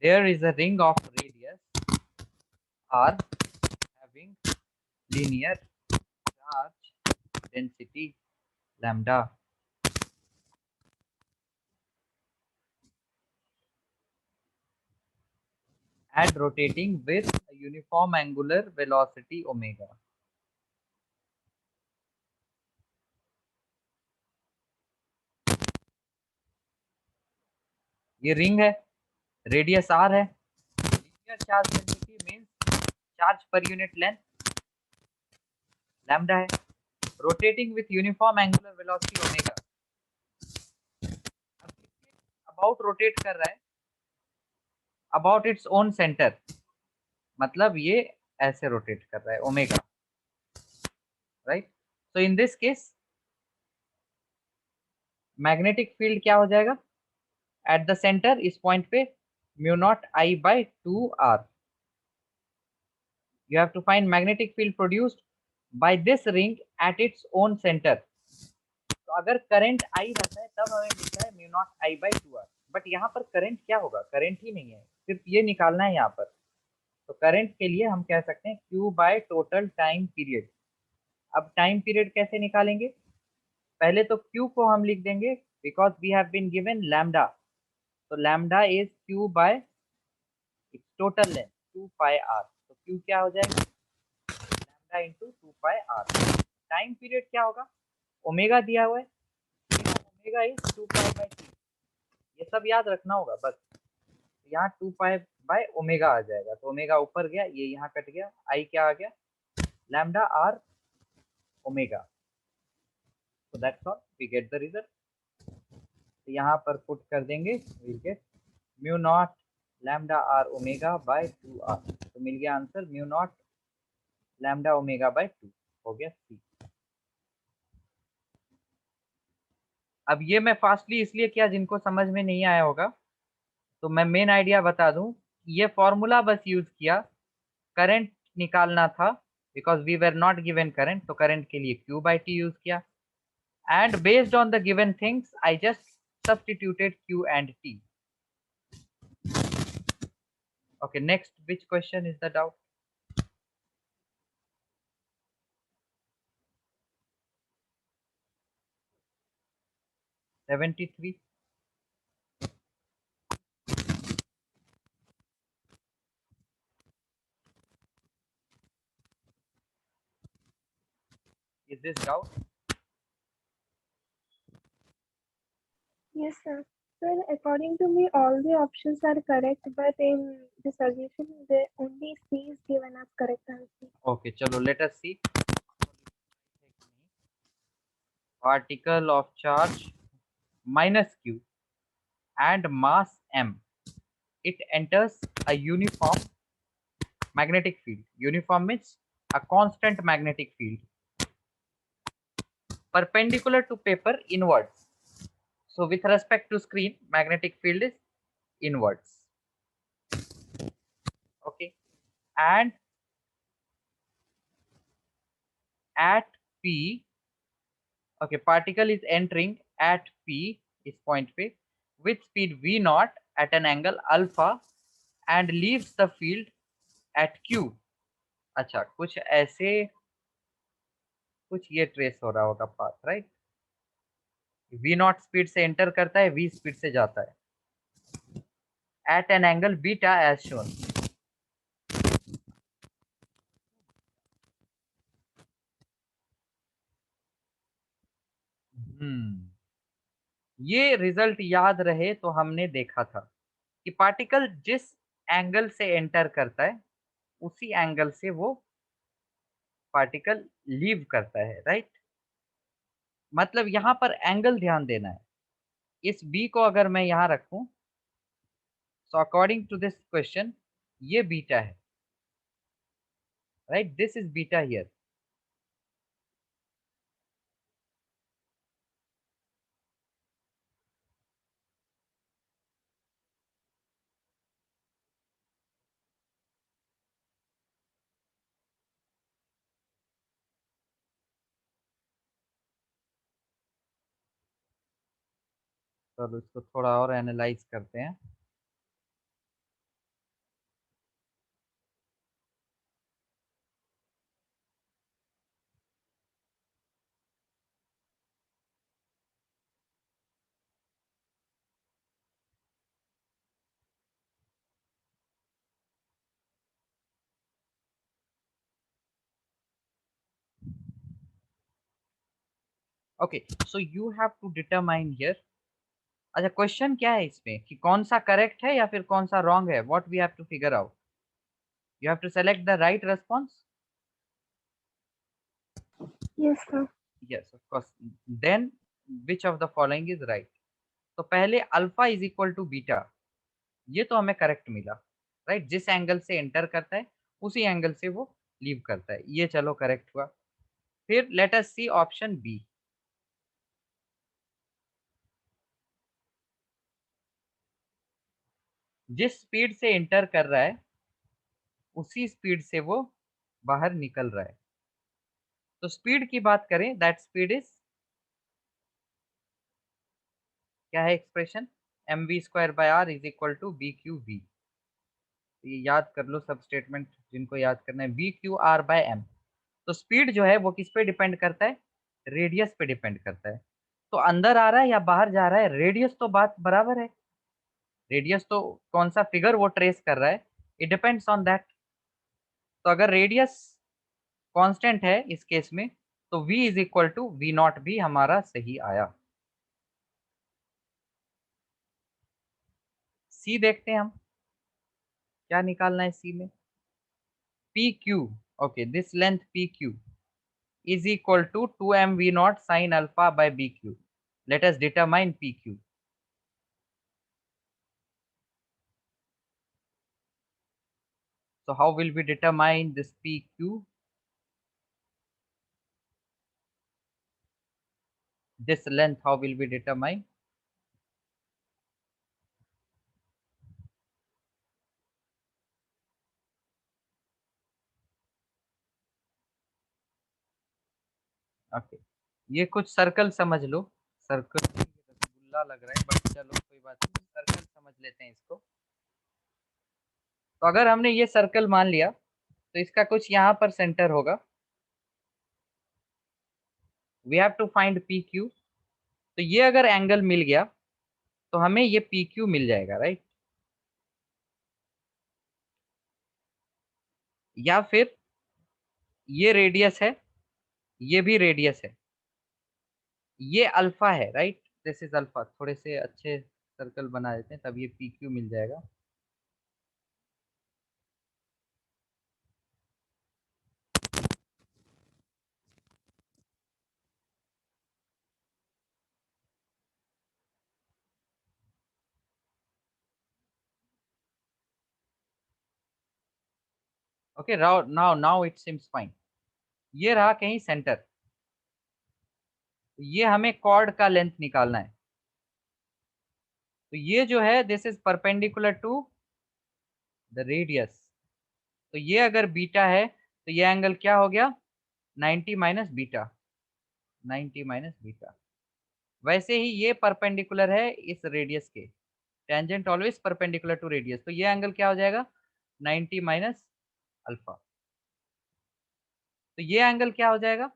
there is a ring of radius r having linear charge density lambda and rotating with a uniform angular velocity omega। ये ring है, radius r है, linear charge density means charge per unit length lambda है, rotating with uniform angular velocity omega। About rotate कर रहा है about its own centre, मतलब ये ऐसे रोटेट कर रहा है omega, right. So in this case magnetic field क्या हो जाएगा एट द सेंटर, इस पॉइंट पे mu naught I by 2r। you have to find magnetic field produced by this ring at its own center। तो अगर current I रहता है तब हमें मिलता है mu naught I by 2r, but यहाँ पर करंट क्या होगा, करंट ही नहीं है, सिर्फ ये निकालना है यहाँ पर। तो करंट के लिए हम कह सकते हैं q by total time period. अब टाइम पीरियड कैसे निकालेंगे, पहले तो q को हम लिख देंगे because we have been given lambda, तो lambda is q by total length 2 pi r, तो q क्या हो जाएगा lambda into 2 pi r। Time period क्या होगा, ओमेगा दिया हुआ है, ओमेगा इज 2 पाई बाय 3, ये सब याद रखना होगा बस। यहाँ 2 पाई बाय ओमेगा आ जाएगा, तो ओमेगा ऊपर गया, ये यहाँ कट गया, आई क्या आ गया lambda R omega. so that's all, we get the result। तो यहाँ पर पुट कर देंगे, we'll get mu naught lambda R omega by 2r, तो मिल गया answer mu naught lambda omega by 2, हो गया सी। अब ये मैं फास्टली इसलिए किया जिनको समझ में नहीं आया होगा, तो मैं मेन आइडिया बता दूं, ये फॉर्मूला बस यूज किया, करंट निकालना था because we were not given current, तो करंट के लिए q बाई टी यूज किया, and based on the given things I just substituted q and t। okay, next, which question is the doubt? $73। is this doubt? Yes, sir. Sir, according to me, all the options are correct, but in the solution, the only C is given as correct answer. Okay, chalo, let us see. Particle of charge minus q and mass m. It enters a uniform magnetic field. Uniform means a constant magnetic field perpendicular to paper inwards. So with respect to screen, magnetic field is inwards. Okay, and at P, okay, particle is entering at P is point P with speed V naught at an angle alpha and leaves the field at Q. अच्छा, कुछ ऐसे कुछ ये trace हो रहा होगा path, right? V not speed से enter करता है, V स्पीड से जाता है at an angle beta as shown. ये रिजल्ट याद रहे तो हमने देखा था कि पार्टिकल जिस एंगल से एंटर करता है उसी एंगल से वो पार्टिकल लीव करता है, राइट? मतलब यहां पर एंगल ध्यान देना है. इस बी को अगर मैं यहां रखूं, so according to this question ये बीटा है, right? This is beta here. चलो इसको थोड़ा और एनालाइज करते हैं. Okay, so you have to determine here. अच्छा, क्वेश्चन क्या है इसमें कि कौन सा करेक्ट है या फिर कौन सा रॉन्ग है? What we have to figure out. You have to select the right response. Yes, sir. Yes, of course. Then which of the following is right? तो पहले alpha is equal to beta, ये तो हमें correct मिला, right? जिस angle से enter करता है उसी एंगल से वो लीव करता है, ये चलो करेक्ट हुआ. फिर let us see option B. जिस स्पीड से एंटर कर रहा है उसी स्पीड से वो बाहर निकल रहा है. तो स्पीड की बात करें, दैट स्पीड इज क्या है expression? M v square by R is equal to B q v. ये याद कर लो सब स्टेटमेंट जिनको याद करना है. B q R by m. तो स्पीड जो है वो किस पे डिपेंड करता है? रेडियस पे डिपेंड करता है. तो अंदर आ रहा है या बाहर जा रहा है, रेडियस तो बात बराबर है. रेडियस तो कौन सा फिगर वो ट्रेस कर रहा है, इट डिपेंड्स ऑन दैट. तो अगर रेडियस कांस्टेंट है इस केस में तो v is equal to v naught भी हमारा सही आया. सी देखते हैं हम क्या निकालना है सी में. P Q, okay, this length P Q is equal to 2m v naught sin alpha by bq. Let us determine pq. So how will we determine this pq? This length how will we determine? Okay, ये कुछ circle समझ लो. Circle rasgulla लग रहा है but चलो कोई बात नहीं, सर्कल समझ लेते हैं इसको. तो अगर हमने ये सर्कल मान लिया तो इसका कुछ यहाँ पर सेंटर होगा. We have to find P Q. तो ये अगर एंगल मिल गया तो हमें ये पी क्यू मिल जाएगा, राइट? या फिर ये रेडियस है, ये भी रेडियस है, ये अल्फा है, राइट? This is alpha. थोड़े से अच्छे सर्कल बना देते हैं, तब ये पी क्यू मिल जाएगा। Okay, now it seems fine. ये रहा कहीं सेंटर, ये हमें कॉर्ड का लेंथ निकालना है। तो ये जो है this is perpendicular to the radius. तो ये अगर बीटा है तो ये एंगल क्या हो गया, 90 माइनस बीटा, 90 माइनस बीटा। वैसे ही ये परपेंडिकुलर है इस रेडियस के, tangent always perpendicular to radius, तो ये एंगल क्या हो जाएगा, 90 माइनस अल्फा। तो ये एंगल क्या हो जाएगा,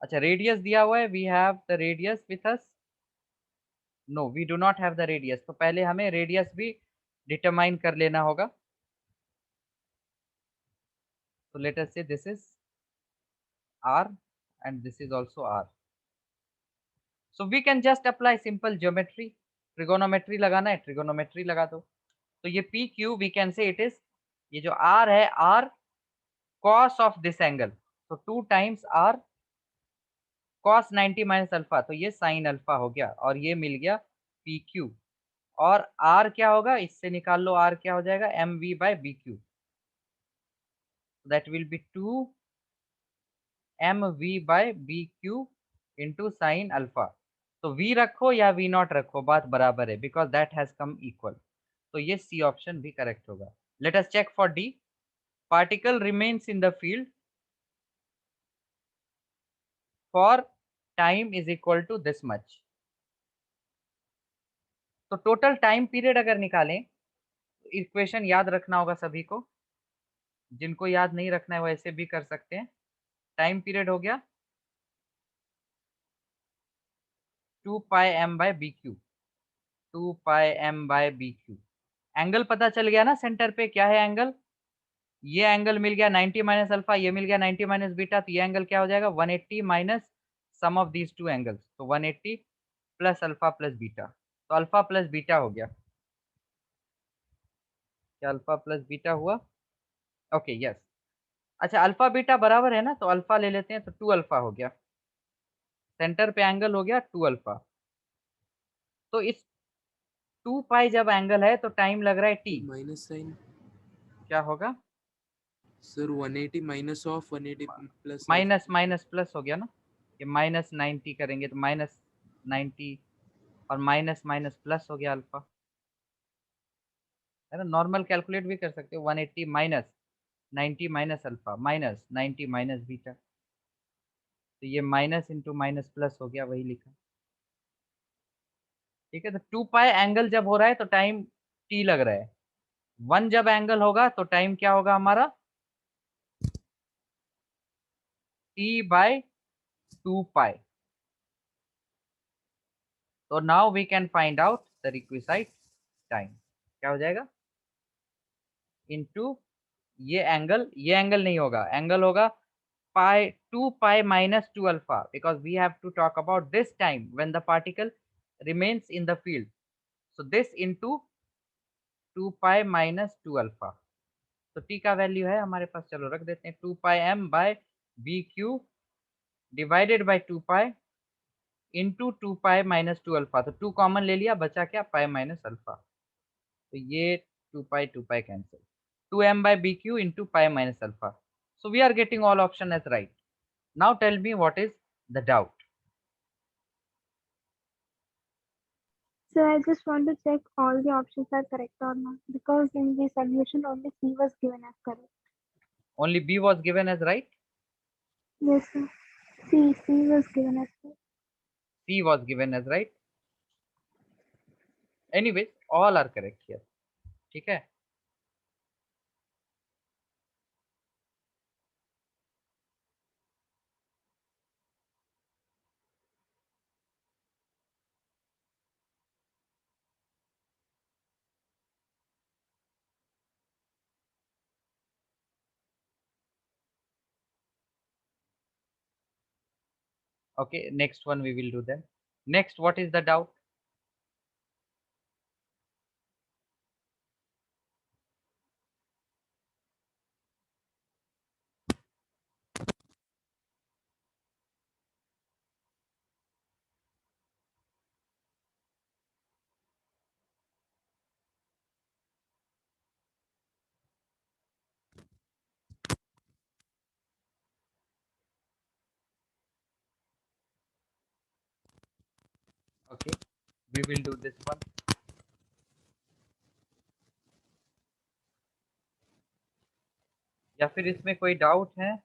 अच्छा रेडियस दिया हुआ है, we have the radius with us, no we do not have the radius, तो पहले हमें रेडियस भी डिटरमाइन कर लेना होगा। तो लेट अस से this is r and this is also r, so we can just apply simple geometry, trigonometry लगाना है trigonometry लगा दो। तो ये P Q we can say it is, ये जो r है r cos of this angle, तो 2 times r cos 90 minus alpha, तो ये sin अल्फा हो गया, और ये मिल गया पी क्यू। और r क्या होगा, इससे निकाल लो, r क्या हो जाएगा, m v by B q, that will be 2 m v by B q into sine alpha. तो v रखो या v नॉट रखो, बात बराबर है, because that has come equal. तो ये सी ऑप्शन भी करेक्ट होगा। Let us check for D, particle remains in the field for time is equal to this much. तो टोटल टाइम पीरियड अगर निकालें, इक्वेशन याद रखना होगा सभी को, जिनको याद नहीं रखना है वो ऐसे भी कर सकते हैं। टाइम पीरियड हो गया 2 pi M by B Q, 2 pi M by B Q. Angle पता चल गया ना सेंटर पे क्या है एंगल, ये एंगल मिल गया 90 माइनस अल्फा, ये मिल गया 90 माइनस बीटा, तो ये एंगल क्या हो जाएगा 180 minus sum of these two angles, तो 180 प्लस अल्फा प्लस बीटा, तो अल्फा प्लस बीटा हो गया, क्या अल्फा प्लस बीटा हुआ, ओके यस। अच्छा अल्फा बीटा बराबर है ना, तो अल्फा ले लेते हैं, तो 2 अल्फा हो गया, सेंटर पे एंगल हो गया 2 अल्फा। तो इस 2 पाई जब एंगल है तो टाइम लग रहा है टी, माइनस साइन क्या होगा, sir 180 minus of 180 plus of, minus minus plus हो गया ना, ये माइनस 90 करेंगे तो माइनस 90, और माइनस माइनस प्लस हो गया अल्फा, है ना। नॉर्मल कैलकुलेट भी कर सकते हो, 180 minus 90 minus alpha minus 90 minus beta, तो ये माइनस इंटू माइनस प्लस हो गया, वही लिखा। ठीक है, तो 2 पाई एंगल जब हो रहा है तो टाइम टी लग रहा है, 1 जब एंगल होगा तो टाइम क्या होगा हमारा, टी बाय 2 पाई। तो now we can find out the requisite time, क्या हो जाएगा, इनटू ये एंगल नहीं होगा, एंगल होगा pi 2 pi minus 2 alpha, because we have to talk about this time when the particle remains in the field, so this into 2 pi minus 2 alpha। तो t का value है हमारे पास, चलो रख देते हैं 2 pi m by B q divided by 2 pi into 2 pi minus 2 alpha, तो 2 common ले लिया, बचा क्या pi माइनस अल्फा, तो ये 2 pi cancel, 2m by bq into pi minus alpha, so we are getting all option as right। now tell me what is the doubt। So I just want to check all the options are correct or not, because in the solution only C was given as correct. only b was given as right, Yes, sir. C was given as correct. c was given as right, anyways all are correct here। ठीक है, Okay, next one we will do then. Next, what is the doubt? Okay, we will do this one. या फिर इसमें कोई doubt है?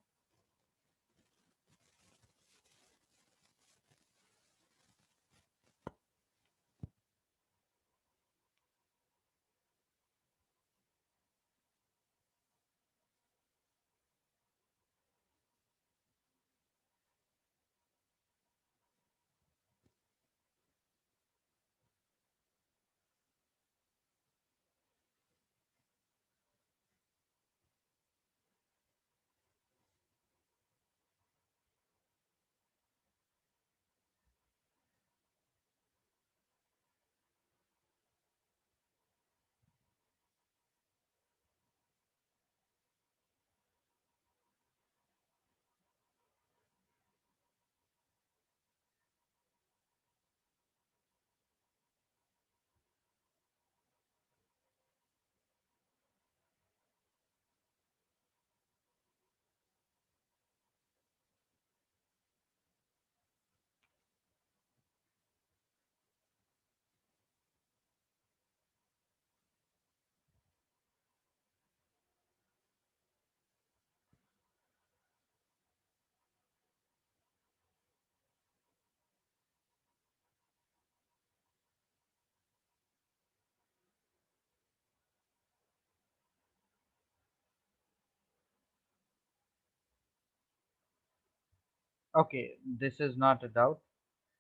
Okay, this is not a doubt.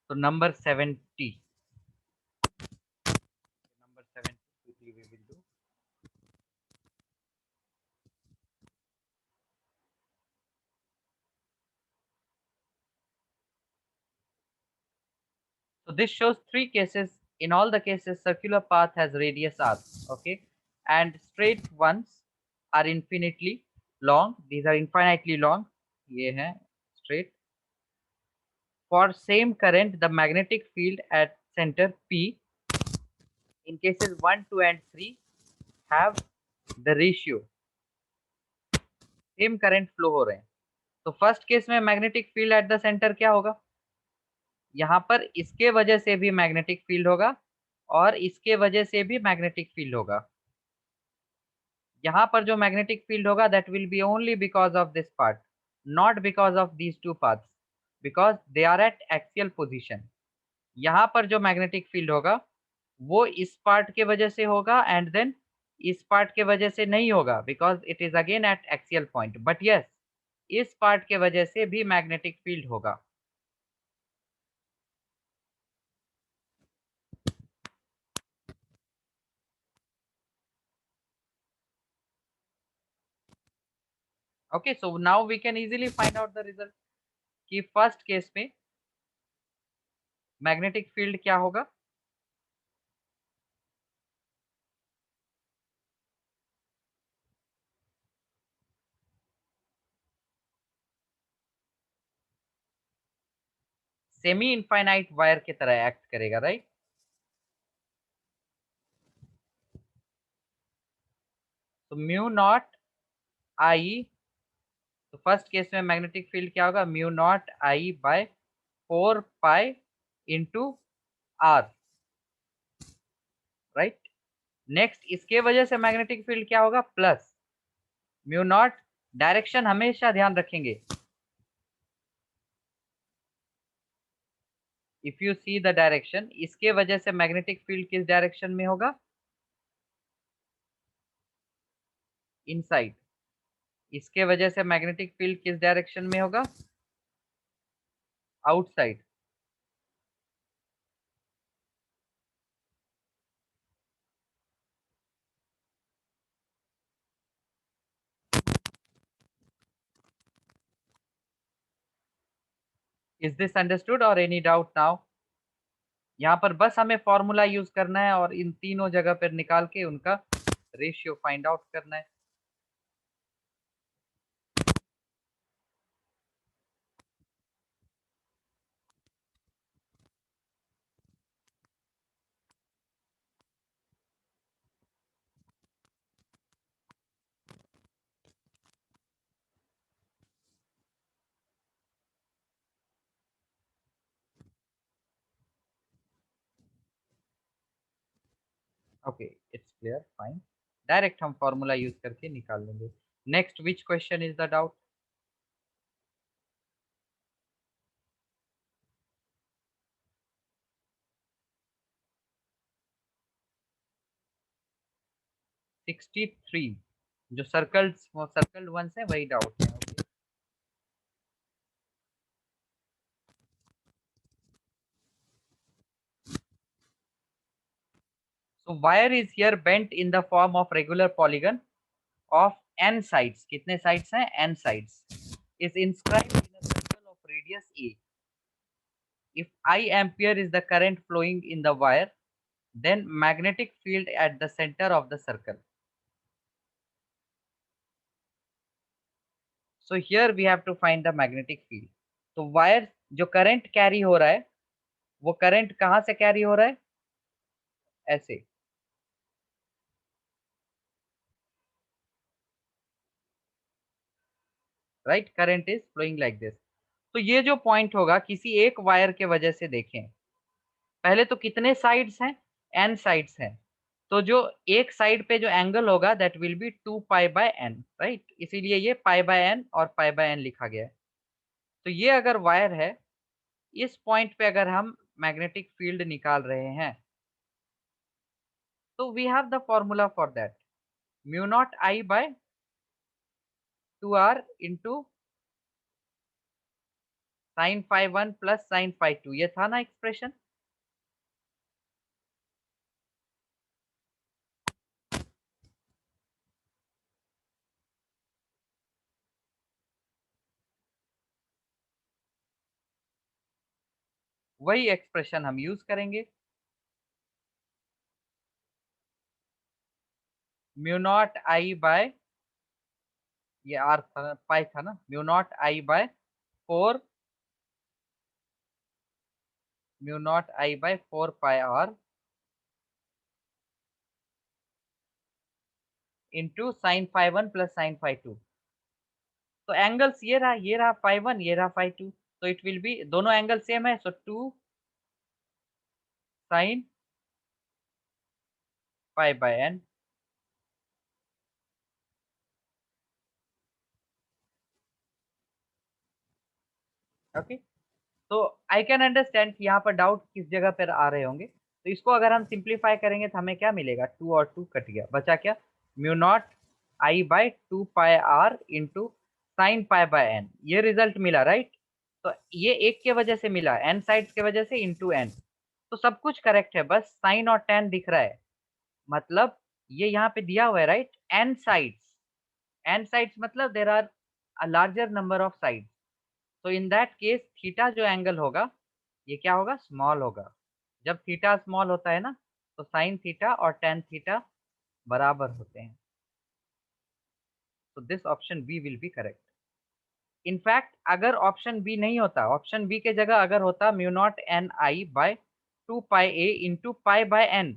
So number 70. Number 70 quickly we will do. So this shows three cases. In all the cases, circular path has radius r. Okay, and straight ones are infinitely long. These are infinitely long. ये है straight. For same current, the magnetic field at center P in cases 1, 2 and 3 have the ratio. Same current flow हो रहे हैं. तो first case में magnetic field at the centre क्या होगा? यहाँ पर इसके वजह से भी मैग्नेटिक फील्ड होगा और इसके वजह से भी मैग्नेटिक फील्ड होगा. यहाँ पर जो मैग्नेटिक फील्ड होगा that will be only because of this part, not because of these two parts, because they are at axial position. यहाँ पर जो मैग्नेटिक फील्ड होगा वो इस पार्ट के वजह से होगा एंड देन इस पार्ट के वजह से नहीं होगा because it is again at axial point. But yes, इस पार्ट के वजह से भी मैग्नेटिक फील्ड होगा. Okay, so now we can easily find out the result कि फर्स्ट केस में मैग्नेटिक फील्ड क्या होगा. सेमी इनफाइनाइट वायर की तरह एक्ट करेगा, राइट? तो म्यू नॉट आई, तो फर्स्ट केस में मैग्नेटिक फील्ड क्या होगा? Mu naught I by 4 pi into r, right? Next इसके वजह से मैग्नेटिक फील्ड क्या होगा? प्लस म्यू नॉट, डायरेक्शन हमेशा ध्यान रखेंगे. If you see the direction, इसके वजह से मैग्नेटिक फील्ड किस डायरेक्शन में होगा? इनसाइड. इसके वजह से मैग्नेटिक फील्ड किस डायरेक्शन में होगा? आउटसाइड. इज दिस अंडरस्टूड और एनी डाउट नाउ? यहाँ पर बस हमें फॉर्मूला यूज करना है और इन तीनों जगह पर निकाल के उनका रेशियो फाइंड आउट करना है। Okay, it's clear, fine. Direct हम फॉर्मूला यूज करके निकाल लेंगे। Next, which question is the doubt? Sixty three, जो सर्कल्ड वंस है वही डाउट है। Okay, so wire is here bent in the form of regular polygon of n sides. कितने sides हैं? n sides. Is inscribed in a circle of radius a. If I ampere is the current flowing in the wire, then magnetic field at the center of the circle. So here we have to find the magnetic field. तो wire जो current carry हो रहा है वो current कहां से carry हो रहा है? ऐसे, right? Current is flowing like this. तो ये जो पॉइंट होगा किसी एक वायर के वजह से, देखें पहले तो कितने साइड्स हैं? एन साइड्स हैं। तो जो एक साइड पे जो एंगल होगा that will be 2 pi by n, right? इसीलिए ये पाई बाय एन और पाई बाय एन लिखा गया है। तो ये अगर वायर है, इस पॉइंट पे अगर हम मैग्नेटिक फील्ड निकाल रहे हैं तो we have the formula for that, mu naught I by 2r into sine phi one plus sine phi two, ये था ना एक्सप्रेशन? वही एक्सप्रेशन हम यूज करेंगे। म्यू नॉट आई बाय, ये आर था, पाई था ना, mu naught I by 4, mu naught I by 4 pi r into sine phi one plus sine phi two. तो एंगल्स ये रहा फाई वन, ये रहा फाई टू, तो इट विल बी, दोनों एंगल सेम है, so 2 sin pi by n. Okay, तो I can understand कि यहाँ पर डाउट किस जगह पर आ रहे होंगे। तो इसको अगर हम सिंप्लीफाई करेंगे तो हमें क्या मिलेगा? 2 और 2 कट गया, बचा क्या? Mu naught I by 2 pi r into sine pi by n, ये रिजल्ट मिला, राइट? तो ये एक के वजह से मिला, एन साइड्स के वजह से, इंटू एन। तो सब कुछ करेक्ट है, बस साइन और टेन दिख रहा है। मतलब ये यहाँ पे दिया हुआ है, right? N sides, N sides मतलब there are a larger number of sides. तो इन दैट केस थीटा जो एंगल होगा ये क्या होगा? स्मॉल होगा। जब थीटा स्मॉल होता है ना तो साइन थीटा और टेन थीटा बराबर होते हैं। तो this option B will be correct. In fact अगर ऑप्शन बी नहीं होता, ऑप्शन बी के जगह अगर होता mu naught n I by 2 pi a into pi by n,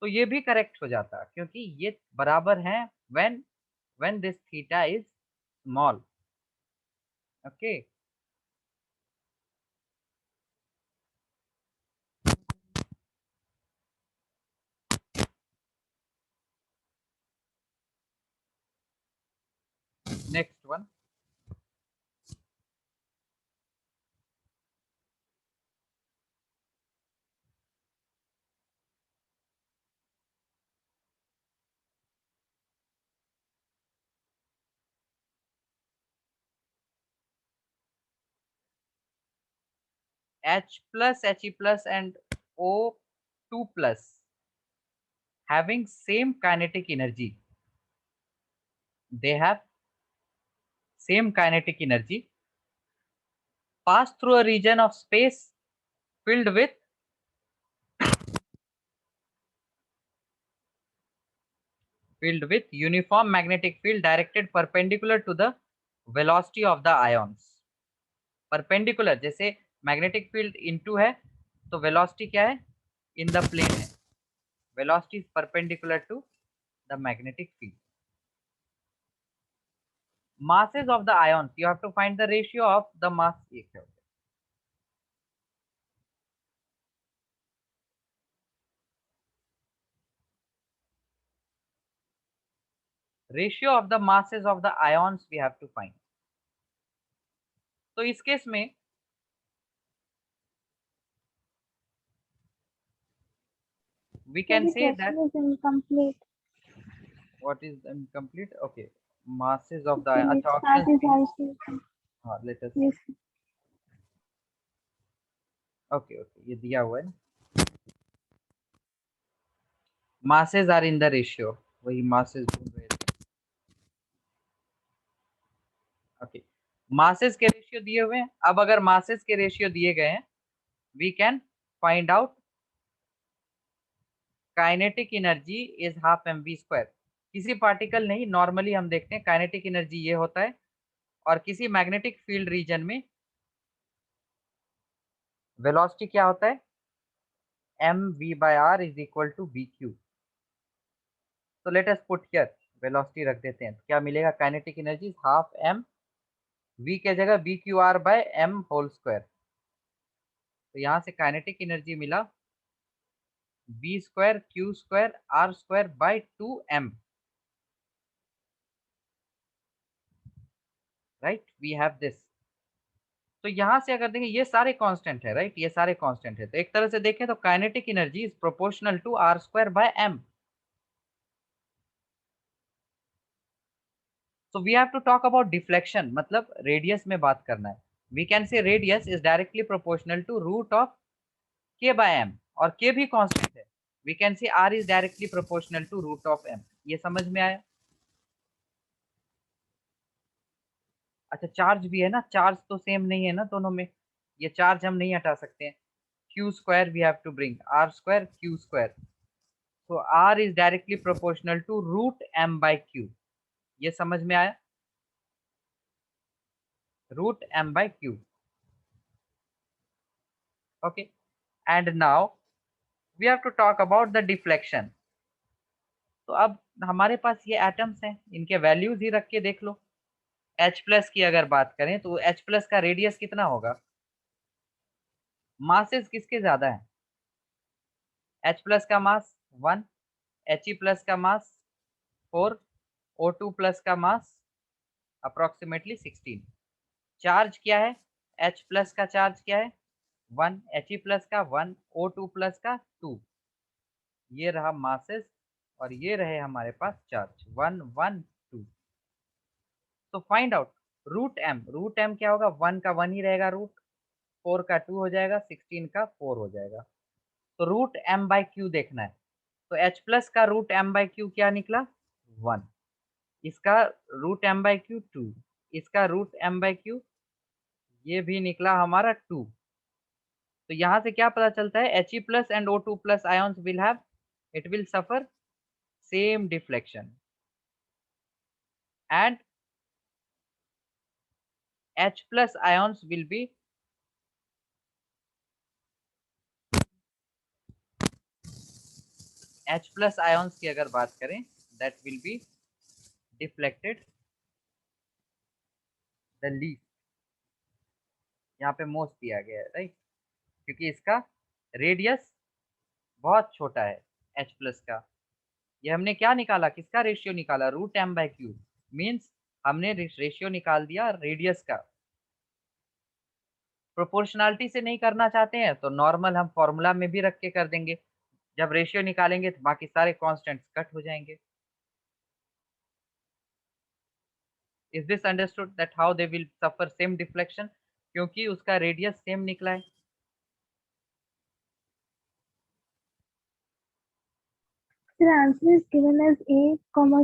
तो ये भी करेक्ट हो जाता, क्योंकि ये बराबर है when this theta is small. Okay, next one. H plus, He plus and O2 plus having same kinetic energy. They have same kinetic energy pass through a region of space filled with uniform magnetic field directed perpendicular to the velocity of the ions. Perpendicular, जैसे magnetic field into है तो velocity क्या है, in the plane है, velocity is perpendicular to the magnetic field. Masses of the ions, you have to find the ratio of the mass. Ratio of the masses of the ions we have to find. तो इस case में we can say that is incomplete. what is incomplete? Okay, masses of the That options. is also incomplete. Let us. Yes. Okay, ये दिया हुआ है. Masses are in the ratio. वही masses ढूंढ रहे थे. Okay, masses के रेशियो दिए हुए हैं. अब अगर masses के रेशियो दिए गए हैं, we can find out kinetic energy is half mv square. किसी पार्टिकल नहीं, नॉर्मली हम देखते हैं काइनेटिक एनर्जी ये होता है, और किसी मैग्नेटिक फील्ड रीजन में वेलोसिटी क्या होता है, mv/r is equal to bq. तो let us put here velocity रख देते हैं, तो क्या मिलेगा, kinetic energy half m v के जगह bqr/m होल स्क्वायर. तो यहां से काइनेटिक एनर्जी मिला b square q square r square by 2m. Right, we have this. तो यहां से अगर देखें ये सारे कांस्टेंट है, राइट, ये सारे कांस्टेंट है, तो एक तरह से देखें तो kinetic energy is proportional to r square by m. So we have to talk about deflection, मतलब रेडियस में बात करना है. We can say radius is directly proportional to root of k by m, और k भी constant है. We can say r is directly proportional to root of m. ये समझ में आया? अच्छा, चार्ज भी है ना, चार्ज तो सेम नहीं है ना दोनों में, ये चार्ज हम नहीं हटा सकते हैं. q square we have to bring r square q square. So r is directly proportional to root m by q. ये समझ में आया? root m by q. Okay, and now we have to talk about the deflection. तो अब हमारे पास ये atoms हैं, इनके वैल्यूज ही रख के देख लो. H प्लस की अगर बात करें तो H प्लस का रेडियस कितना होगा, मासेस किसके ज्यादा है, H प्लस का मास 1, He प्लस का मास 4, O2 प्लस का मास अप्रोक्सीमेटली 16. चार्ज क्या है, H प्लस का चार्ज क्या है 1, He प्लस का 1, O2 प्लस का 2. ये रहा मासेस और ये रहे हमारे पास चार्ज 1 1 2. तो फाइंड आउट रूट एम क्या होगा, 1 का 1 ही रहेगा, रूट 4 का 2 हो जाएगा, 16 का 4 हो जाएगा. तो रूट m बाई क्यू देखना है. तो H प्लस का रूट m बाई क्यू क्या निकला 1, इसका रूट m बाई क्यू 2, इसका रूट m बाई क्यू ये भी निकला हमारा 2. तो यहाँ से क्या पता चलता है, He plus and O2 plus ions will have, it will suffer same deflection, and H plus ions will be H plus ions की अगर बात करें that will be deflected the least. यहाँ पे मोस्ट दिया गया है, राइट, क्योंकि इसका रेडियस बहुत छोटा है H प्लस का. ये हमने क्या निकाला, किसका रेशियो निकाला, root m by q. Means हमने रेशियो निकाल दिया रेडियस का. प्रोपोर्शनलिटी से नहीं करना चाहते हैं तो नॉर्मल हम फॉर्मूला में भी रख के कर देंगे. जब रेशियो निकालेंगे तो बाकी सारे कांस्टेंट्स कट हो जाएंगे. Is this understood that how they will suffer same deflection, क्योंकि उसका रेडियस सेम निकला है. The answer is given as A,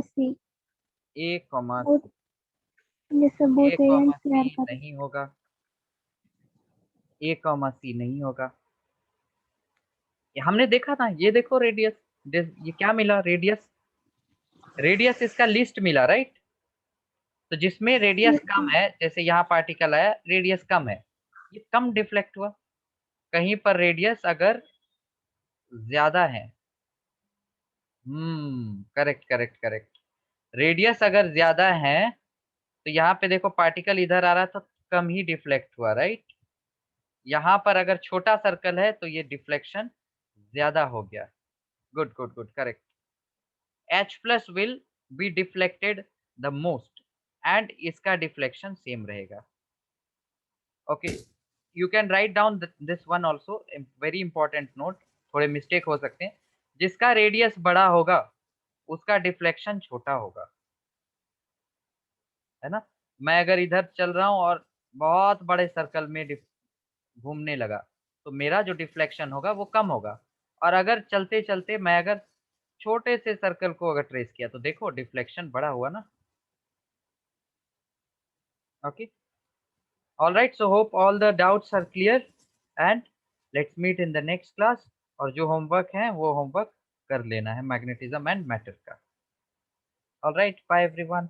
C. A, Both, yes, sir, both A and C are correct. नहीं होगा. A, C नहीं होगा। ये हमने देखा था, ये देखो रेडियस, ये क्या मिला, रेडियस, रेडियस इसका लिस्ट मिला, राइट। तो जिसमें रेडियस कम है, जैसे यहाँ पार्टिकल आया, रेडियस कम है, ये कम डिफ्लेक्ट हुआ। कहीं पर रेडियस अगर ज्यादा है, करेक्ट करेक्ट करेक्ट, रेडियस अगर ज्यादा है तो यहाँ पे देखो पार्टिकल इधर आ रहा था, कम ही डिफ्लेक्ट हुआ, राइट। यहाँ पर अगर छोटा सर्कल है तो ये डिफ्लेक्शन ज्यादा हो गया। Good good good, correct. H plus will be deflected the most, and इसका डिफ्लेक्शन सेम रहेगा। Okay, you can write down this one also, very important note, थोड़े मिस्टेक हो सकते हैं। जिसका रेडियस बड़ा होगा उसका डिफ्लेक्शन छोटा होगा, है ना। मैं अगर इधर चल रहा हूँ और बहुत बड़े सर्कल में घूमने लगा तो मेरा जो डिफ्लेक्शन होगा वो कम होगा। और अगर चलते चलते मैं अगर छोटे से सर्कल को अगर ट्रेस किया तो देखो डिफ्लेक्शन बड़ा हुआ ना। Okay, all right, so hope all the doubts are clear, and let's meet in the next class. और जो होमवर्क है वो होमवर्क कर लेना है मैग्नेटिज्म एंड मैटर का। All right, bye everyone.